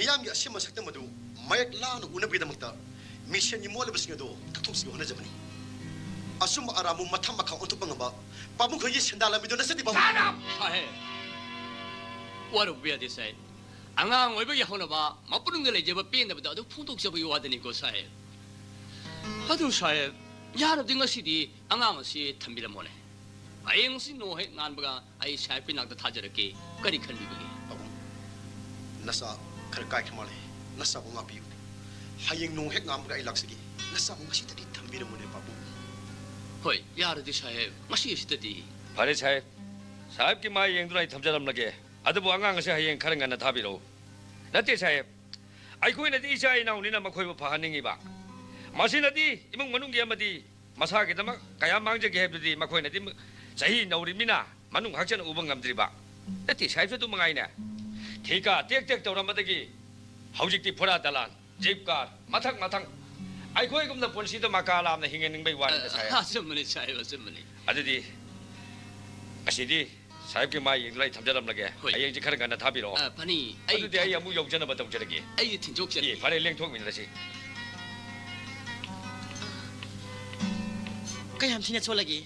miyam gi asima sakta madu mayak la nu una bi damakta mission ni mole basing do thuk si hona jabani asum aramu matham makha ontu pangaba pabu khoi sendala mi do na sidi pabu hae what a weird this side angang oi ba yahona ba mapung le je ba pin da ba do phung se ba yo adani ko sai adu sai yar ding si di angang si thambila mone ayeng si no he ngan ba ai sai pin nak da thajara ke kari khan bi ge pabu nasa khar kai khmale nasa ko ngapi hayeng no he ngam ga ilak sigi nasa ko ngasi tadi thambira mone pabu hoi yar di sai ngasi si tadi phare sai sahib ki mai yeng drai thamjaram lage adu angang se hayeng kharanga na thabiro nate sai ai khoi na di isa inau ni na makhoi ba phahaningi ba masinadi imung manung gi amadi masa gi dama kaya mangje ge hebdi makhoi na di sahi nauri mina manung hakchen ubang ngamdri ba nate sai se tu mangai na thika tek tek tawramadagi haujik ti phora dalan jeep car mathang ai khoi gum na ponsi to makalam na hingen ning bai wani da sai asumani sai asumani adudi asidi sahib ki mai yeng lai thamjaram lage ayeng ji kharanga na thabiro pani ai adu de ai amu yojana ba tawjarage ai thinjok se ye phare leng thok min la si kayam sina cholagi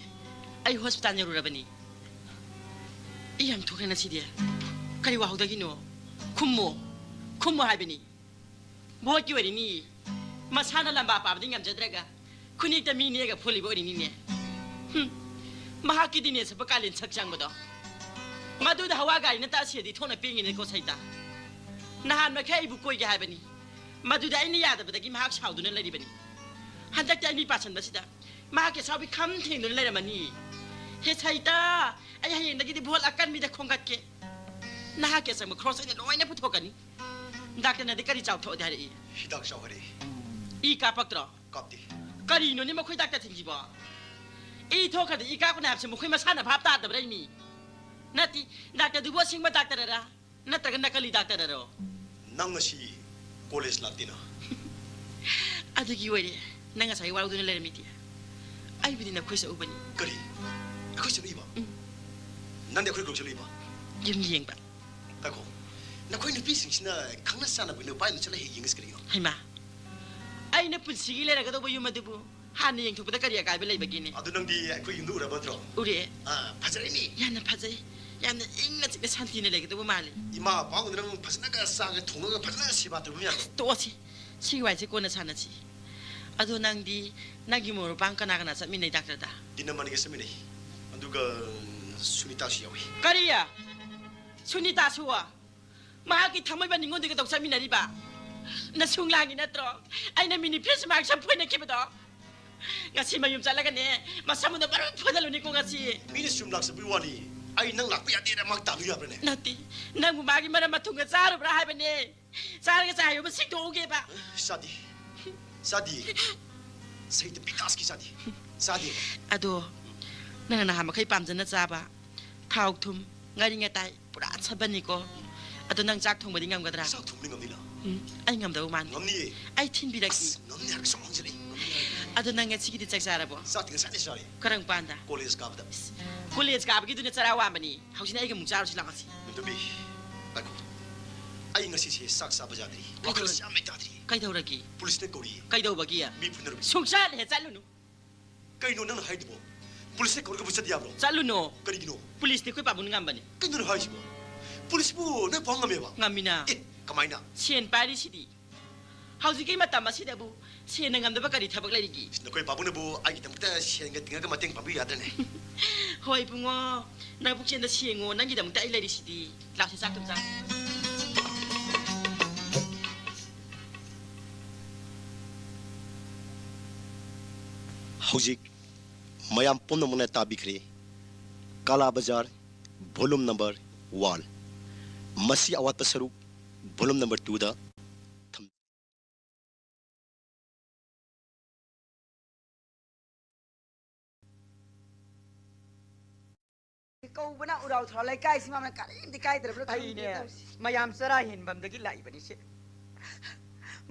ai hospital ne rurabani iyam thokena sidia kari wa hawdagi no khummo haibani bo ki wari ni masana lamba pa abding am jadraga kunik ta mi ne ga pholi bo ni ne mahaki dine sa bakalin sakchang bodo madu da hawa gari na ta sedi thona pingi ne ko saita nahan ma khai bu koi ga haibani madu da ini yada badagi mahak saudu ne lari bani handak ta ni pasan basida mahak ke sabi kham theng ne lari mani เฮ็ดไสตาไอ้เห็นตะกี้ที่พวกอากันมีแต่คงกัดเกน่าเกสมครอสเนี่ยน้อยนะพุทโธกันนี่ดักแต่น่ะได้กะดิเจ้าโทได้อี Hidak siya kari. อีกาปักตรอ Kapti. กะดิโนนี่มาคุยดักแต่ถึงจีบ่อีโทกันอีกาคนหาบสมคุยมาซ่านะภาพตาแต่บ่ได้มีนาติดักแต่ดูบ่สิงมาดักแต่ระนัตกันนักกะลิดักแต่ระ Nang nga si college Latina. อะดูกี่วันเนี่ยนั่งกับสายวาวดูนี่เลยมิติไอ้บิดนักคุยsa uban Kari. Ako siya iba. Nandi ako siya iba. ยิ้มเยียงปะ Ako. Nakoy na pising sina kang nasana ba na sila higing skri. ให้มาไอ้นับปุ่นสีเลยนะก็ต้องไปยุ่งมาดูบุฮันนี่ยังถูกปะตะกะเรียกายไปเลยแบบนี้ Ado nang di ako yung dura ba tro. อุเร Pasari ni. ยันนับพัดใจยันนับอิงนับสิบสันทีนี่เลยก็ต้องมาเลย Ima pa ko nang pasana ka sa ka tunga ka pasana si ba tro. ตัวสิชีวายสิคนน่ะชันน่ะสิอะดูนางดีนางกิโมโรปังกันนาสัตว์มีในดักระดา Di naman ni sa minay. Ando ka sunita siya wi. กะเรียชุนิตาชัวมากิทำให้บันนิงอนดีก็ต้องสัตว์มีในริบะน่ะช่วงล่างนี่นะตรอไอ้น่ะมินิเพสมาชัมพูน่ะคิดบ่ดอกงาสิมายุ่งจัดแล้วกันเนี่ยมาสมุนไพรพูดแล้วนี่กูงาสิ Minis yung lak sa biwani. Ay nang lak pa yati na magtago ya pre. นาทีนั่งกูมากิมันมาทุ่งกระซ่าหรือเปล่าให้เป็นเนี่ยซ่าก็ซ่าอยู่มันสิโตโอเคปะ Sadi. Sadi. Sa ito pitas ki Sadi. Sadi. อะดูนั่งนะฮะมาเคยปั๊มจนน่ะจ้าปะท้าวทุ่มงานยังไงตายปราชบันนี่ก็อะดูนั่งจักทุ่งบ่ได้งามกว่าตรา Sa tum ning nila. ไอ้งามแต่ว่ามัน Ngam ni. ไอ้ทินบิดักอี Ngam ni ak song jeli. อะดูนั่งเงี้ยสิกิดจักซ่าระบ่ Sa tinga sa ni sari. กระรังปานดา College ka ba. กูเลียสกาบกินตัวเนี่ยจะราวันบันนี่เขาชินไอ้กับมุงจ้าเราชิลังสิ Ito bi. Ako. Ay nga si sak sa bajadri. Wakal siya may dadri. ใครเท่าไรกี้ Police na kori. ใครเท่าบักกี้อ่ะ Mi punar bi. สงสารเหตุจัดลุนู Kay no nang hide mo. Police na kori ka sa diablo. จัดลุนู Kari gino. พลิสนี่คุยปั๊มบุญงามบันนี่ Kay no hide mo. Police mo na pang ngame ba. งามมีนา Eh, kamay na. เชียนไปดิสิดีเขาสิกี้มาตามมาสิเดบุเชียนงามแต่บักกะดิทับบักเลยดิกี้ Nakoy babu na bu ay kitang kita siya nga tinga ka mating pabi yata na. เฮ้ยปุ่งอ่ะนายพวกเชียนจะเชียงอ่ะนั่งยี่ดำแต่ไอ้เลยดิสิดีลาสิซักตุ้มซัก Hojik mayam punamuna tabikre. Kala Bazar volume number 1. Masi awat pasaruk volume number 2 da. Câu bữa nào đầu thọ lấy cay xí mà nó cãi thì cay từ lúc ไอ้เนี่ยมายามสระเห็นบัมตะกี้ไหลบันนี่สิ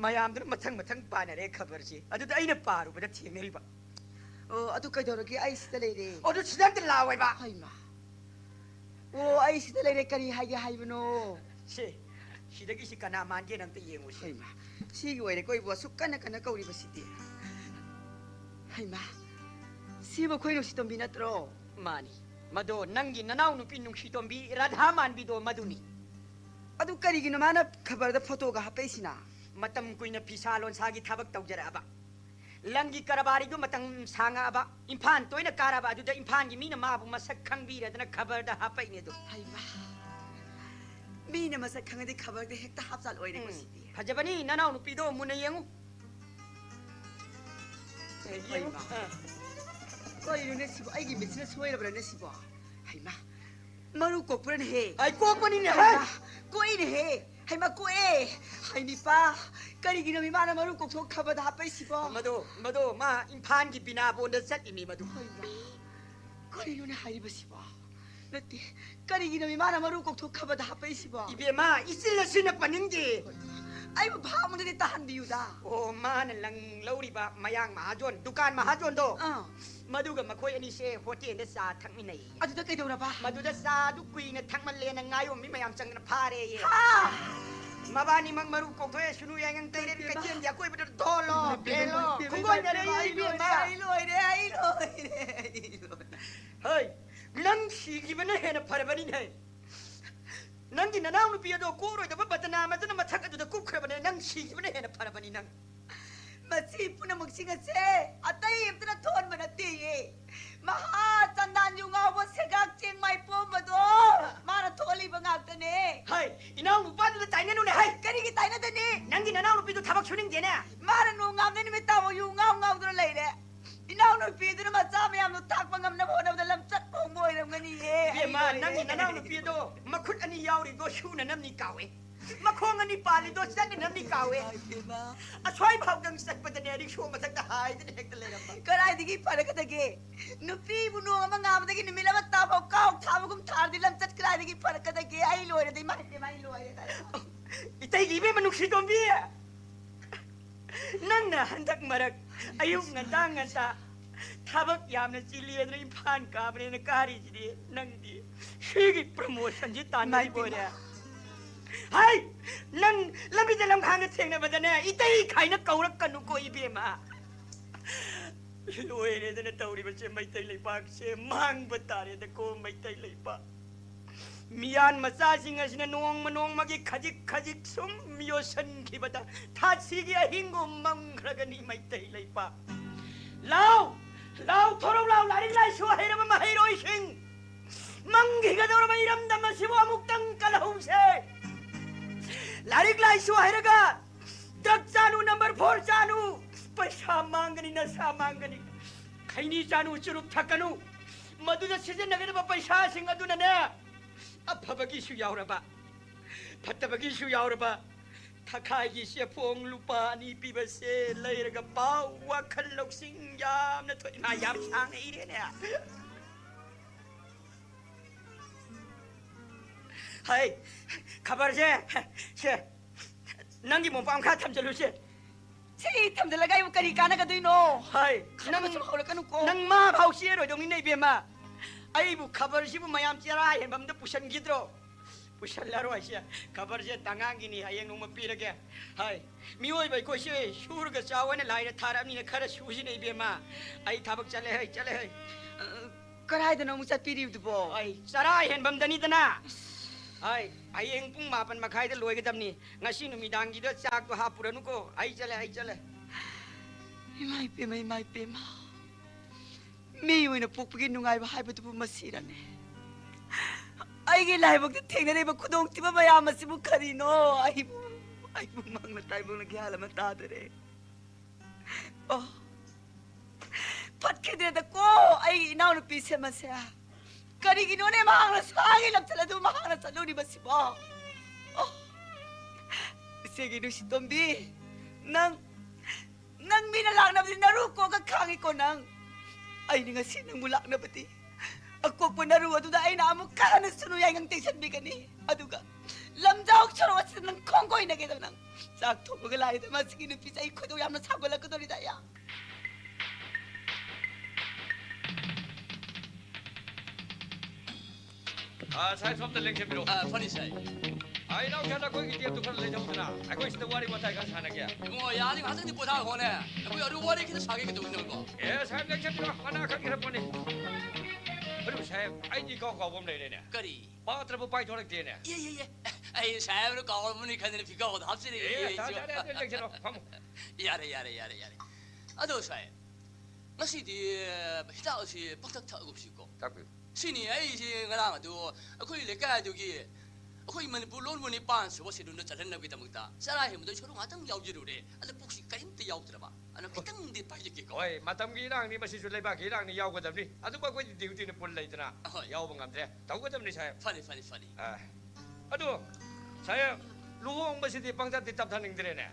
มายามตัวนั้นมาทั้งป่าเนี่ยได้ขับรถสิอะดูไอ้เนี่ยป่ารูปจะเทียงนี่ปะ à tôi cây đầu kia ai xí đây đi โอ้ดูสินั่นจะลาวไว้ปะ hay mà ai xí đây đây cái hay cái hay mà nó สิสิตะกี้สิกันามานเย็นนั่งตีเองวะสิ hay mà xí cái này coi bữa súc cái này câu đi bữa xí đi hay mà xí mà coi nó xí tôm bị nát rồi มานี่มาโดนนั่งยินน้าเน่าหนูปีนุ่งชีตอมบีรัดหามันบีโดมาดูนี่ à tôi cái gì nó mà nó khबर đó photo cái hấp xí na มาตำกุยนะพิซาลอนซากิทับกเตาจระบะลังกิการบาริดูมาตังสางอาบะอิมพานตัวนี้การบาดูแต่อิมพานกิมีนะมาบุมาสักครั้งบีระแต่นะขบร์ดาฮับไปเนี่ยดู hay mà mi này mà sẽ khăng cái khबर đó hết ta hấp dẫn oi đấy bữa xí đi พัจบันนี่น้าเน่าหนูปีโดมุนยัง hay mà coi nó nè xí bo ai cái mình sẽ xuôi là bữa nè xí bo hay mà mà nó cột bữa nè ไอ้กวกมันนี่เนี่ย hay mà cô ấy nè hay mà cô ấy hay mi pa cái gì nó mi mà nó mà nó cột thuốc khबर đó hấp xí bo มาดูมาอิมพานกิปีนาบนเดซัตอิมีมาดู hay mà cái gì nó hay bữa xí bo nó tí cái gì nó mi mà nó mà nó cột thuốc khबर đó hấp xí bo อีเบียมาอิสิลสินะปนิงจี ai mà pháมันได้tahan biu da โอ้มานั่นลังเลวรีบะมายังมหาจนดุการมหาจนโดมาดูกับมาคุยอันนี้เช่หัวเตียนเดซาทั้งมินัย à tôi thấy đâu là pa มาดูเดซาดุกุยเนี่ยทั้งมันเลนง่ายว่ามีมายังจังนะพาเรย์ ha มาบ้านนี้มังมารุกอกด้วยชุนุยังเตยเรนกระเจียนอยากคุยไปโดนล้อเปลอคุณก้อยจะได้ยังเบียมา ai lôi đấy ai lôi đấy เฮ้ยนั่งสีกิมันเห็นพาร์บันนี่ไงนั่งกินน้ำนุ่มปีโดกูรวยแต่ว่าปัตนามันจะนำมาทักกันตัวกุ๊กครับเนี่ยนั่งสีกิมันเห็นพาร์บันนี่นั่ง masih pun nak singa se atai itu nak thon mana ti maha chandan yung awa segak ching mai po mado mana tholi bangak tane เฮ้ยอีน้องหนูป้าจะใจเนี่ยนู่นเฮ้ย kani ki tai na tane นั่งกินน้ำนุ่มปีโดทับชุนิงเจเนี่ย mana nu ngam ne mi tawo yung ngau ngau tu lai le इनाउ नुपीदुना मचा मयाम नु ताक पंगम न होनबदा लमचत खोंबोय रमगनी ए बेमा नंगी ननाउ नुपीदो मखुट अनि याउरी दो शुना नमनी कावे मखोंग अनि पाली दो चंग नमनी कावे असोय भावदंग सतपदने रिक्शो मथक हाय दे हेक्ट लेरम कराय दिगी फरकदगे नुपी बुनो मंगामदगी निमिलम ताबो काव थाबगुम थार दिलम चत कराय दिगी फरकदगे आई लोय दे माई लोय इतै गिबे मनुक्षी तोंबी नंगना हंदक मरक अयुक nganta nganta थाबक यामना चिलियन रे इम्फान काबने न कारी जिदि नंगदि सिगी प्रमोशन जि तानाई बोरे हाय नंग लबि जलम खांग थेंगना बदने इतै खाइना कौरक कनु को इबेमा लोयरे दने तौरी बचे मैतै लेपाक से मांग बतारे द को मैतै लेपा मियान मचा सिंग असिना नोंग मगी खजिक सुम मियोसन खिबता थासिगी अहिंगो मंग्रगनी मैतै लेपा लाव थोरो लाव लारी लाई सो हेरम महिरोइ सिंग मंगी गदोर मैरम दम सिवो मुक्तंग कलहु से लारी लाई सो हेरगा ड्रग चानु नंबर 4 चानु पैसा मांगनी नशा मांगनी खैनी चानु चुरुप थकनु मधुदा सिजन नगर पैसा सिंग अदुना ने अफबगिसु यावरबा फतबगिसु यावरबा थखाई से फोंग लुपा नि पिबसे लेरगा पाव वखल लौसिंग याम न थोइना याम सांग इरे ने हाय खबर से नंगी मोपाम खा थमजलु से थमजलगा यु करी काना गदुइनो हाय नंग हौलकनु को नंग मा भाउसे रोदोंनि नै बेमा आइबु खबर सिबु मयाम चेरा हेबमद पुशन गिद्रो पुशन लारो आइसे खबर से तंगांगिनी हयेंग नुम पीरगे हाय मियोय बाय कोसे सुरगा चावने लाइने थारामनि खरा सुजि नै बेमा आई थाबक चले है कराय दनो मुसा पीरिबदबो आई चरा हेनबम दनी दना हाय हयेंग पुंग मापन मखाय the लोयगदमनी ngasi numidangi do chak to hapuranu ko ai chale mai pe mi oina pokpagi nungai ba haibu tu masirane ai gi lai bok theng ne ba khudong ti ba ya masibu kharino ai bu mang na tai bong na gyala ma ta dere oh patke de ko ai nau nu pi se ma se kari gi no ne mang na sa gi lam chala du mang na chalu ni basiba oh se gi du si tombi nang mi na lang na na ru ko ka khangi ko nang ay ni nga sinang mulak na pati. Ako po naruwa doon ay naamok ka na sunuyay ng tension bigani. Aduga, lamjawak charawat sa ng kongkoy na kita nang. Sakto magalay na masigin ng pisa iko doon na sagol ako doon daya. Saya somda lengse biro. Funny say. Ai nau kana koi ki tu kan le jam na. Ai koi sta wari matai kan sana kya. Mo ya ni hasan ni pota ko ne. Ko aru wari ki sage ki doin ko. Saya lengse biro mana kan kira poni. Bro saya ai ni ko bom nei ne. Kari. Ba tra bu pai thorak de ne. Ye. Ai saya ru ko mo ni kan ni fi ko da hapsi ni. Ta lengse ro pam. Yare. Ado sai. Ngasi di hita si paktak ta ko si ko. Tak. Sini ai si ngarang adu akoi le ka adu gi akoi manipur lon mo ni pan so si dun chalan na bi tamta sara he mo do choru ngatang yaw jiru de ala puksi kaim te yaw tra ba ana kitang di pai ji ko oi matam gi rang ni masi su lai ba gi rang ni yaw ko dam ni adu ko di di ni pul lai tana yaw ba ngam tre taw ko dam ni saya funny adu saya luhong masi di pangta di tap thaning dire ne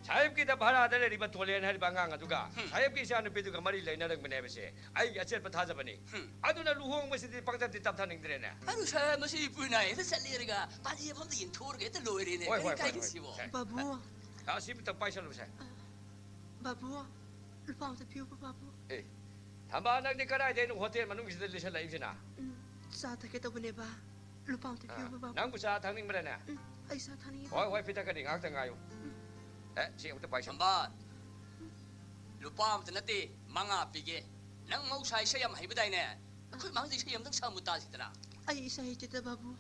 साहेब की दफारा दरे रिबा तोलेन हरि बांगांग अदुगा साहेब की शान पे दुगा मरी लेना रंग बने बसे आई अचेर पथा जबनी अदुना लुहोंग मसिदि पंगता दि तप थानिंग दरे ने अरु सा मसि पुना ए सलेरगा पाजी फम दि थोर के त लोरे ने काय कि सिबो बाबू आसिब त पैसा लुसे बाबू लुपाउ त पिउ बाबू ए थांबा नक दि कराय दे होटेल मनुंग सिद लिसन लाई सिना सा थके त बने बा लुपाउ त पिउ बाबू नंग सा थानिंग बरे ने आई सा थानी होय पिता कदि ngak ta ngayo si uta pai samba lupa am tanate manga pige nang mau sai sayam hai badai ne khoi mang ji sayam tang samu ta sitara ai sai tita babu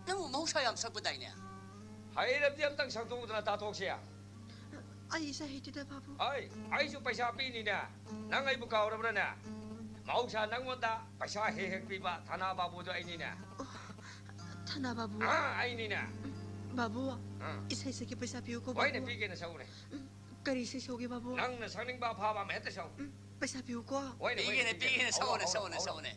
nang mau sayam sak badai ne hai rab diam tang sang tu ta ta thok sia ai sai tita babu ai su paisa pi ni na nang ai bu kaw ra bra na mau sa nang mo ta paisa he he pi ba thana babu do ai ni na thana babu ai ni na बाबू इसे के पैसा पियो को वही ने P के न सौ ने करी से सोगे बाबू नंग न संग बा फा बा में त सौ पैसा पियूको पीगे सौने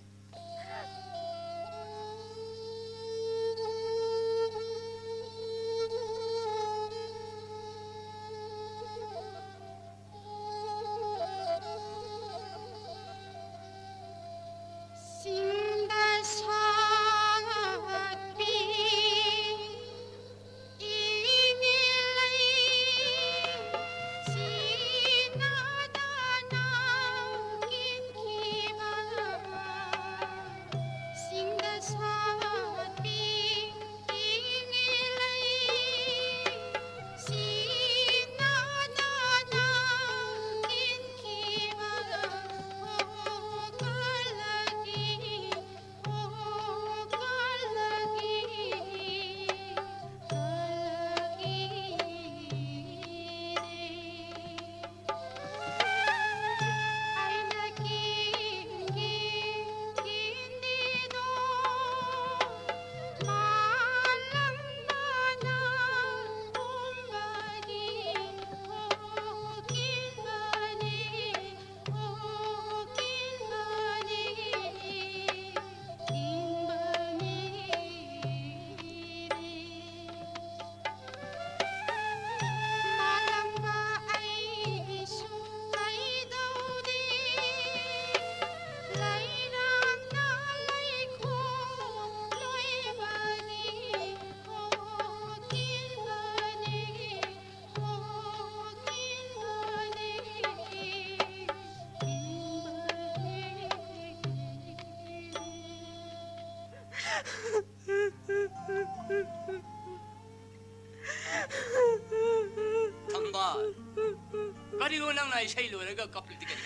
करिगो नंग ना इसे लोरेगा कपल टिकट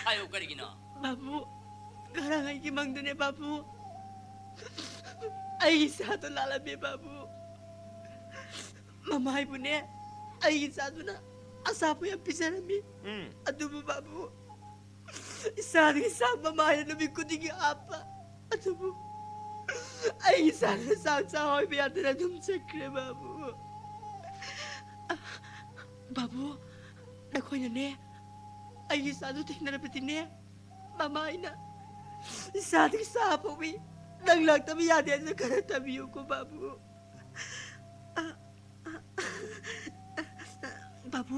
आयो करेगी ना बाबू घर आई की मंगदने बाबू आई साथ लाला बे बाबू ममाई बुने आई साथ ना असापु या पिसरा मी अदुबु बाबू सारी साथ ममाई ने भी कुछ की आपा अदुबु आई साथ होई भी आते तुम चक्रे बाबू बाबू नखोयने आई साधु थिनर पतिने ममाइना साधी सापोवी नंग लगता भी याद है जो करता भी को बाबू बाबू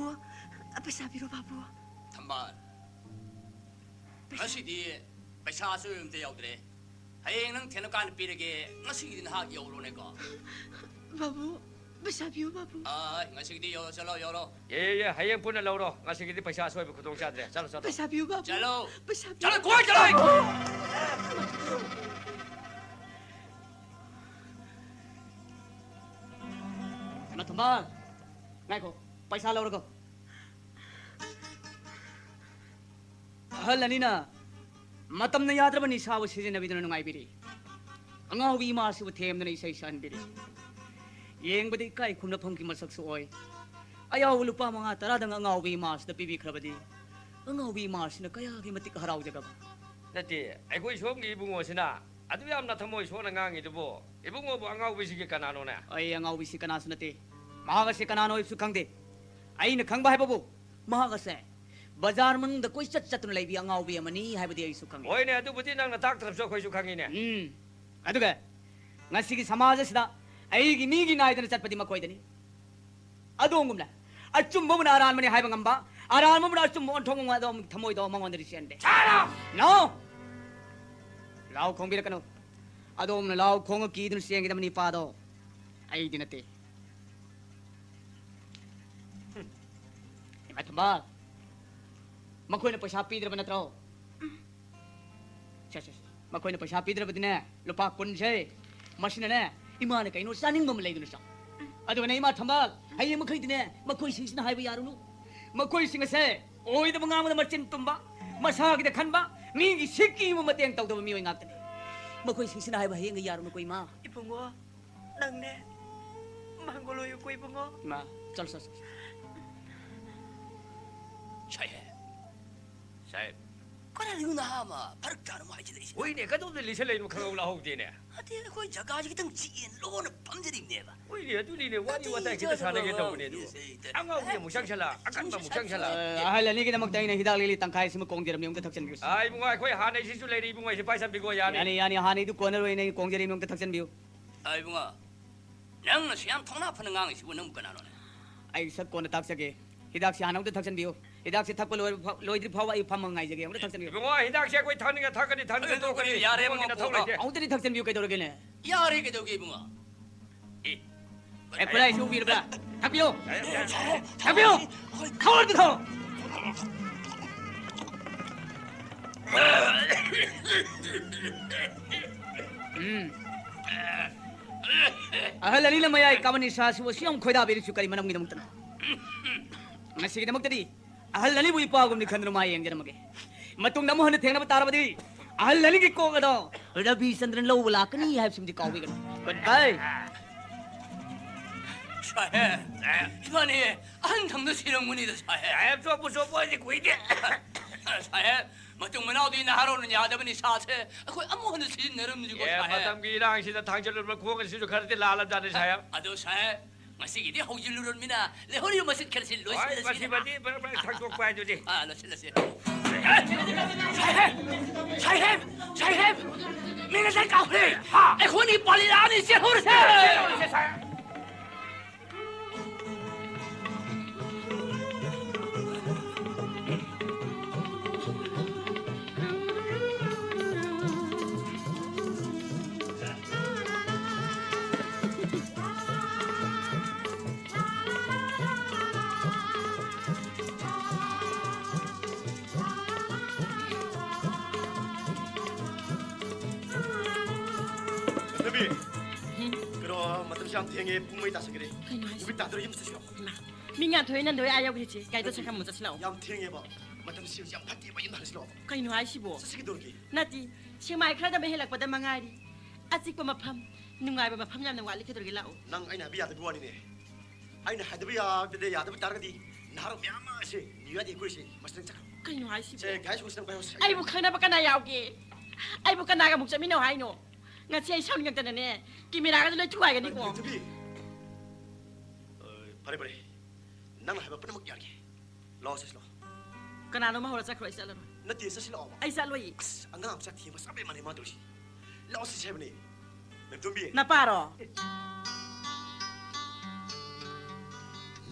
पैसा बिरो बाबू थम्बार ngasi di paisa su yumte yaudre hayeng nang thenokan pirege ngasi din ha yoro ne ko बाबू पैसा बियो बाबू ngasi di yo chalo yoro ye hayeng pun lo ro ngasi di paisa soi bu khudong cha de chalo पैसा बियो बाबू chalo पैसा chalo koi chalo na thambal ngai ko paisa lo ko halani na matam na yadra bani sawo season na bidana ngai biri angau bi ma su them na isai san biri yeng badi kai khumna phom ki masak su oi ayaw lupa mga tara dang angau bi ma su da pibi khrabadi angau bi ma su na kaya ki matik harau jaga nati ai koi som gi bungo sina adu yam na thamoi so na ngang idu bo ibungo bo angau bi si kana no na ai angau bi si kana su nate maga se kana no su khangde ai na khangba hai babu maga se bazar mang da koi chat chat lai bi angau bi amani hai badi ai su khang oi ne adu budi nang na tak trap so khoi su khangi ne aduga ngasi gi samaj sida ai gi mi gi nai dana chat padi makoi dani adongum la achum bo na aran mani hai bangamba aran mo na achum mo thong ma do thamoi do mangwan dri sian de no lao khong bi kanu adom na lao khong ki dun sian gi damani pa do ai dinate ai thamba makoi na paisa pi dra banatro cha makoi na paisa pi dra badine lupa kun se masina ne ima ne kaino saning bam lai dun sa adu ne ima thambal hai makoi dine makoi sing sina hai ba yarunu makoi sing se oi da banga ma marchin tumba masa gi da khanba mi gi sikki mu mateng taw da mi oi ngak ne makoi sing sina hai ba heng yarunu koi ma ipungo nang ne mangolo yu koi pungo ma chal sa साहेब कोना लिगुना हामा फरक तार माइ जदे oi ne ka do de li se le no khang la ho de ne अरे कोई जगह जी तंग चीन loan पंजरिनेबा 오히려 둘이네 와니 와다 기타 사는 게 더우네도 안가우게 무상샬라 아깐바 무상샬라 ahal ani ki namak tayo na hidak lili tangkay si mo kong jeram yung tataksan biyo 아이 붕아 거의 하네 시술 레리 붕아 시 파이산 비고 야니 yani hani du corner way na kong jeram yung tataksan biyo 아이 붕아 냥 시am 통나 파는 강 시고 너무 까나로네 ay sa ko na taksa ke hidak si hanang tataksan biyo hidak si thakpo loy dir phawa ay phamang ngai jage yung tataksan biyo 붕아 히닥시야 거의 타는 게 타거니 타는 게 또 거니 야래 뭐 ang tadi taksan biyo kay doro gene 야래 게 저기 붕아 ay kulay si ubir ba takbiyo takbiyo kawal dito ahal ani lamaya kamani sa si wasiyang khoida beri sukari manam ngi namtan ngasi gi namak tadi ahal ani bui pagum ni khandru mai yang janamage matung namu han thengna tarabadi ahal ani gi ko gado rabi chandran lo wala kani have simdi kawi gado goodbye 사해 이만이 안당도 실용문이다 사해 앱소 부소 뭐지 구이디 사해 뭐좀 문화도 나하러는 야다분이 사세 거의 아무거나 시 내려놓고 예 사해 마담기랑 시다 당절을 구멍을 시주 가르때 라라다는 사야 아도 사해 마시 이디 호질루를 미나 내 허리 마시 캐르실 아이 로시 마시 바디 빨리 당국 봐야 되지 아 로시 사해 사해 미나 잘 까불 하 에코니 빨리 안에 시 호르세 나비 그럼 마땅 시장 땡에 뿜이 다서 그래 우리 다들 힘 쓰시오 민간 도에는 너의 아야 그렇지. 가이도 잠깐 못 자시나. 양 땡에 봐 마땅 시장 파티 봐 인다 하시오 가이노 아시보. 스기 돌기 나티 시마이 크라다 메헬락 보다 망아리. 아직 뭐 마팜 누가 봐 마팜 냠는 거 알리게 들기 라오. 낭 아이나 비야드 부원이네 아이나 하드비야 근데 야드 따르디 나로 미야마시 니가디 고시 마스팅 짝 가이노 아시보. 제 가이스 고스랑 바이오스 아이 북한나 바카나 야오게. 아이 북한나가 목자미노 하이노. ngasi ay shawn ngam tanane kimira ka le tuwa ga ni ko tubi pare pare nang haba pun mak yagi lo sa silo kana no ma hora sa khoi sa lo na ti sa silo ay sa loi angam sa ti mas abe mane ma dosi lo sa chebni me tumbi na paro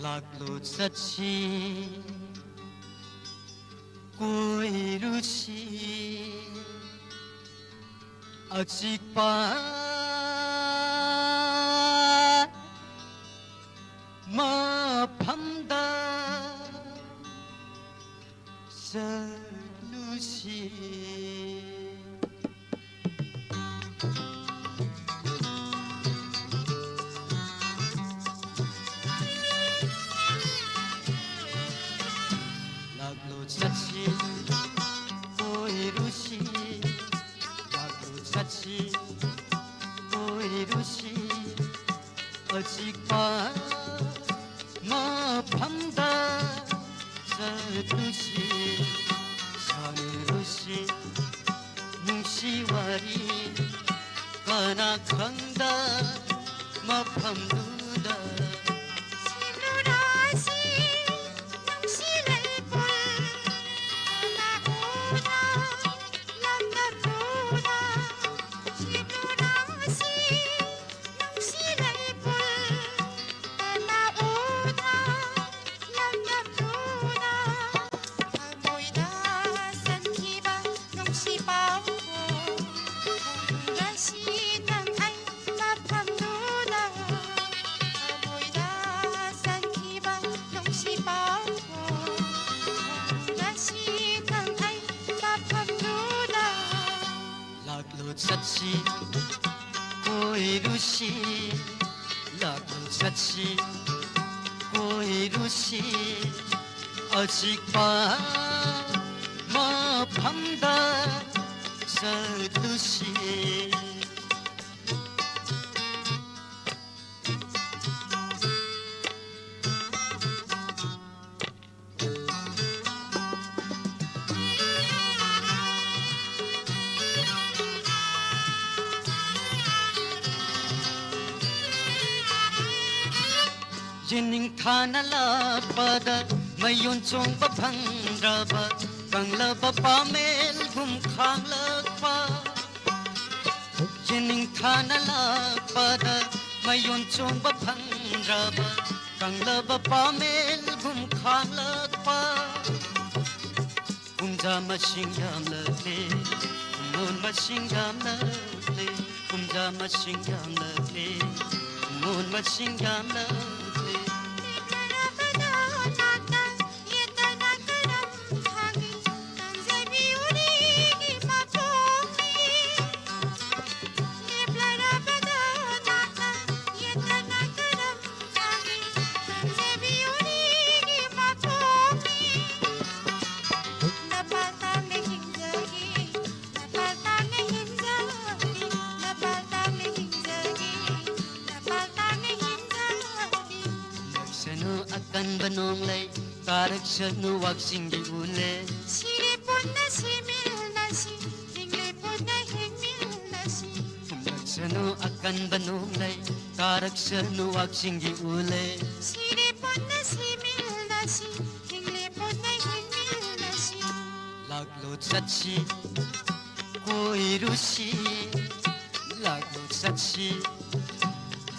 लागलो सच्ची कोई रुचि अचिपा मफमदा सलुसी लागलो सच्ची कोई रुचि सच्ची कोई रुचि अचिपा मफमदा सलुसी सलुसी नुसिवारी कना खंदा मफमदुदा सच्ची कोई रुचि लागलो सच्ची कोई रुचि अचिपा मफमदा सलुसी Jining thana la pada mayon chong pa phangraba kangla pa pamel gum khang lakpa Jining thana la pada mayon chong pa phangraba kangla pa pamel gum khang lakpa Kumja masing yam lakle mon masing yam lakle Kumja masing yam lakle mon masing yam lakle Banong lay tarak sanu waksing di ule Siripon na simil na si Hinglipon na hingmil na si Sanu akan banong lay tarak sanu waksing di ule Siripon na simil na si Hinglipon na hingmil na si Laglot satsi koi rusi Laglot satsi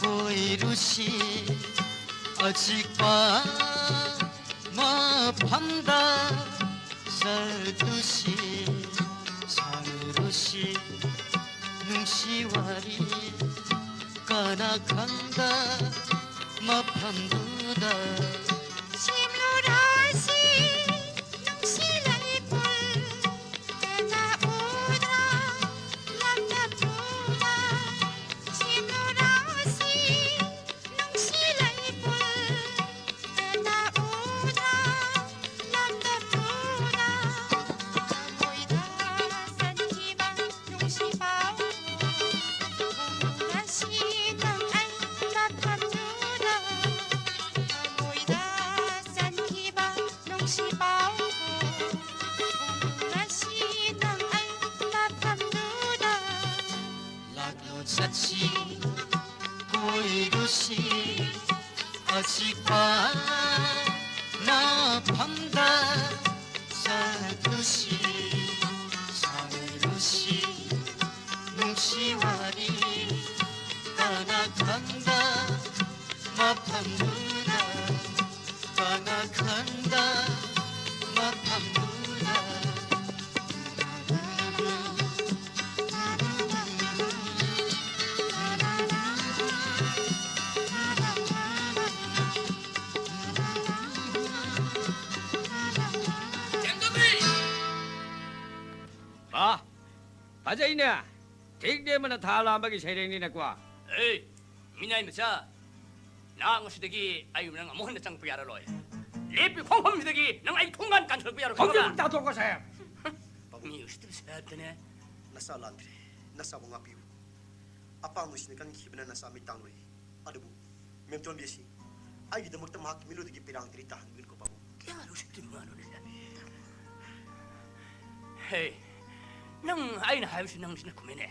koi rusi Achikpa maphamda sardusi sardusi nungsiwari kana khanda maphamduda Simlurasi nungsilalipul Kana udra lamnapula Simlurasi nungsilalipul Satsi koi rusi achikpa na phamda sardusi sardusi nungsiwari kana khanda maphamduda kana khanda maphamduda Ajaynya, take them and a thala bagi sharing in a qua. Hey, Mina Masa, now Sidiki, I am a moment of Piaraloy. Leap you home with the gate, now I can't cancel Piaro. That's what I am. You still said, Nasalandre, Nasawangapu. Upon which they can keep an Nasami Tangri. Adabu, Menton Bisi. I did the Mutamak Milu to keep it on Grita and Wilco. Hey. Nang ay na hayos nang sinakumine.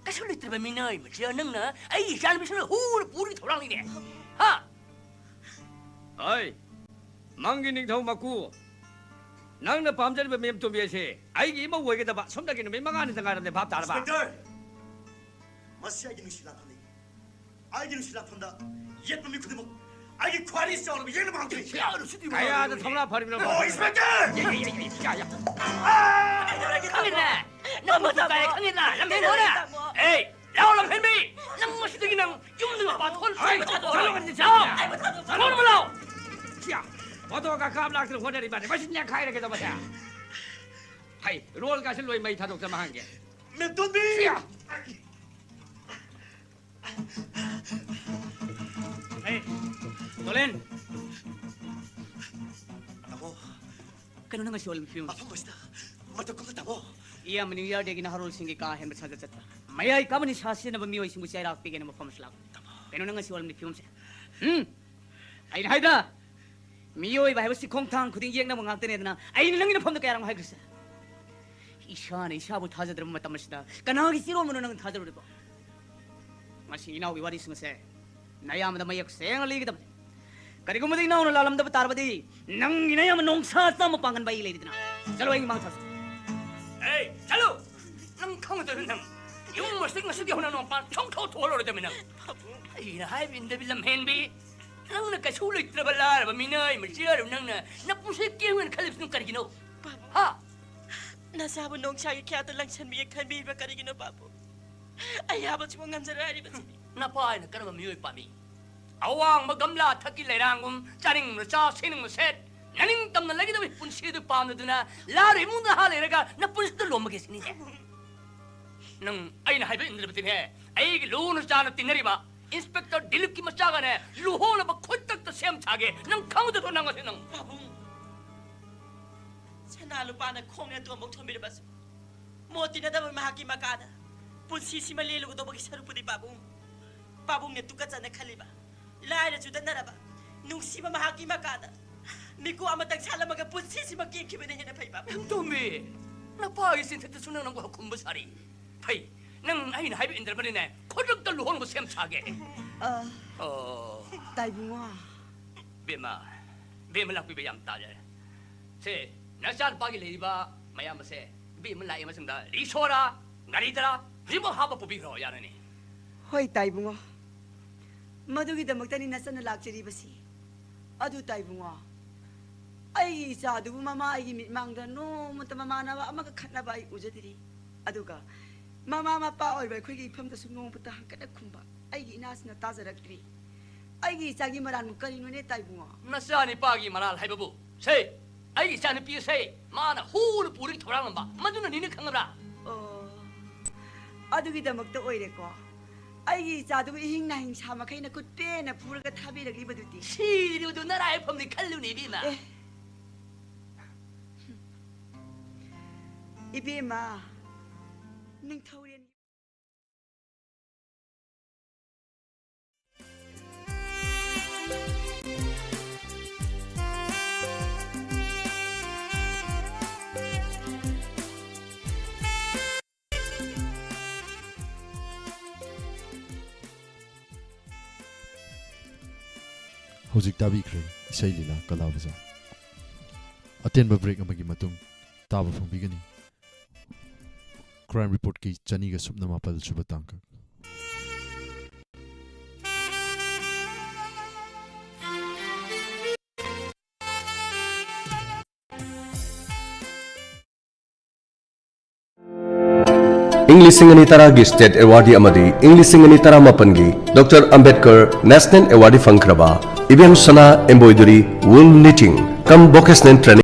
Kasulit na ba minay mo siya nang na ay siya namin siya na puri torang ini. Ha? Ay, mangining tau maku. Nang na pamjari ba miyam tumbiasi. Ay ima uwe kita ba. Somdagi na may mga anit ang karang pap tara ba. Inspector! Masya gini silang kami. Ay gini silang kanda. Yet mami kudu mo. Ay gini kwari siya orang yang namang kiri. Kaya ada thomla pari mo. Oh, Inspector! Ya. Kangin na! Namutukay kangin na! Lamhin mo na! Hey! Lao lamhin mo! Nang masidagi ng yung mga patol sa ito! Salungan din siya! Salungan mo lao! Siya! Wato ka kaamlak sa huwag na rin ba? Basit niya kaya na kita ba siya? Hay, roll ka sa luay may tatok sa mahangge. Menton B! Siya! Hey, Tolen! Tamo, Kano na nga si Olim Films? apa basta? Matagkong ka tamo. Iya meninggal dia ginaharol singi kahen bersajat jata. Mayai kamu ni sasya na bamiyo isingu siya rak pigyan mo pamaslag. Kano na nga si Olim Films? Ay hayda. Miyo ay bahaya si Kongtang kuding yang na mga akte na ay nilang inapam na kaya rang haygrisa. Isha na isha bo taja dra matamasda. Kanagi siro mo nang taja ro Masi inaw iwari singu se. Nayam da mayak se ang ligi da. करिगुमदी नाउ लालम दब तारबदी नंगी नयम नोंसा सम Pangan by लेदिना चलो आई मांग थास ए चलो नंग खंग दे नंग yung masig na sige honan pa chong tho tholo de minang ai na hai bin de bilam hen bi nang na ka sulit trabalar ba minay ma siya nang na pusi kiwen khalip nung karigino ha na sabo nong chagi kya to lang chan bi khan bi ba karigino babu ay haba chmo nganjara ri ba na pa na karama miyoy pa mi awang magamla thaki lerangum charing na cha sining mo set naning tam na lagi da punsi de pam na duna lari mun na hale raga na punsi de lom ge sini nang ay na haiba indra batin hai ay ki lu na cha na tinari ba inspector dilip ki macha ga ne lu ho na ba khud tak ta sem chage nang khang de to nang ase nang babu chana lu pa na khong ne to mok thom bi ba su moti na da ma ki makada punsi si ma le lu do ba ki saru pudi babu babu ne tu ka chana khali ba lai ra chu da na ba nung si ma ki makada miku amatang sala maga punsi si ma ki ki be ne na phai babu to me na pa gi sin thak sunang nang ko khum ba sari phai nang ai na haiba indra bani ne khud tak ta lu ho na sem chage tai bunga bema lak bi yam ta ja se na chan pa gi le ba mayam se bi ma lai ma sing da ri chora ngari dara ri ma ha ba pu bi ro ya ne hoi tai bunga madugi damak tani nasana lakchari basi adu tai bunga ai sa du mama ai mi mang da no mata mama na ba amaga khatna ba ai ujadiri aduga mama mapa oi ba khoi gi pham da sung nong puta hangkada khumba ai gi inas na tazarakri ai gi sagi maran mu kari no ne tai bunga na sa ni pa gi maral hai babu se ai gi sa ni pi se ma na hu lu puring thorang ba ma du na ni ne khang ra adugi damak ta oi re ko ai gi sa du hing na hing sa ma khai na kut pe na pura ga thabi ragri baduti si ri du na rai pham ni khallu ni bi ma ibe ma ning thorian Hojik tabikhre isai lila kala bazaar atenba break amagi matung taba phongbigani crime report ki chani ga supna mapal suba tangka English Singani Taragi State Awardee Amadi English Singani Taramapangi Dr. Ambedkar National Awardee Fankraba Ibang Sana Embroidery Wool Knitting Come Vocational Training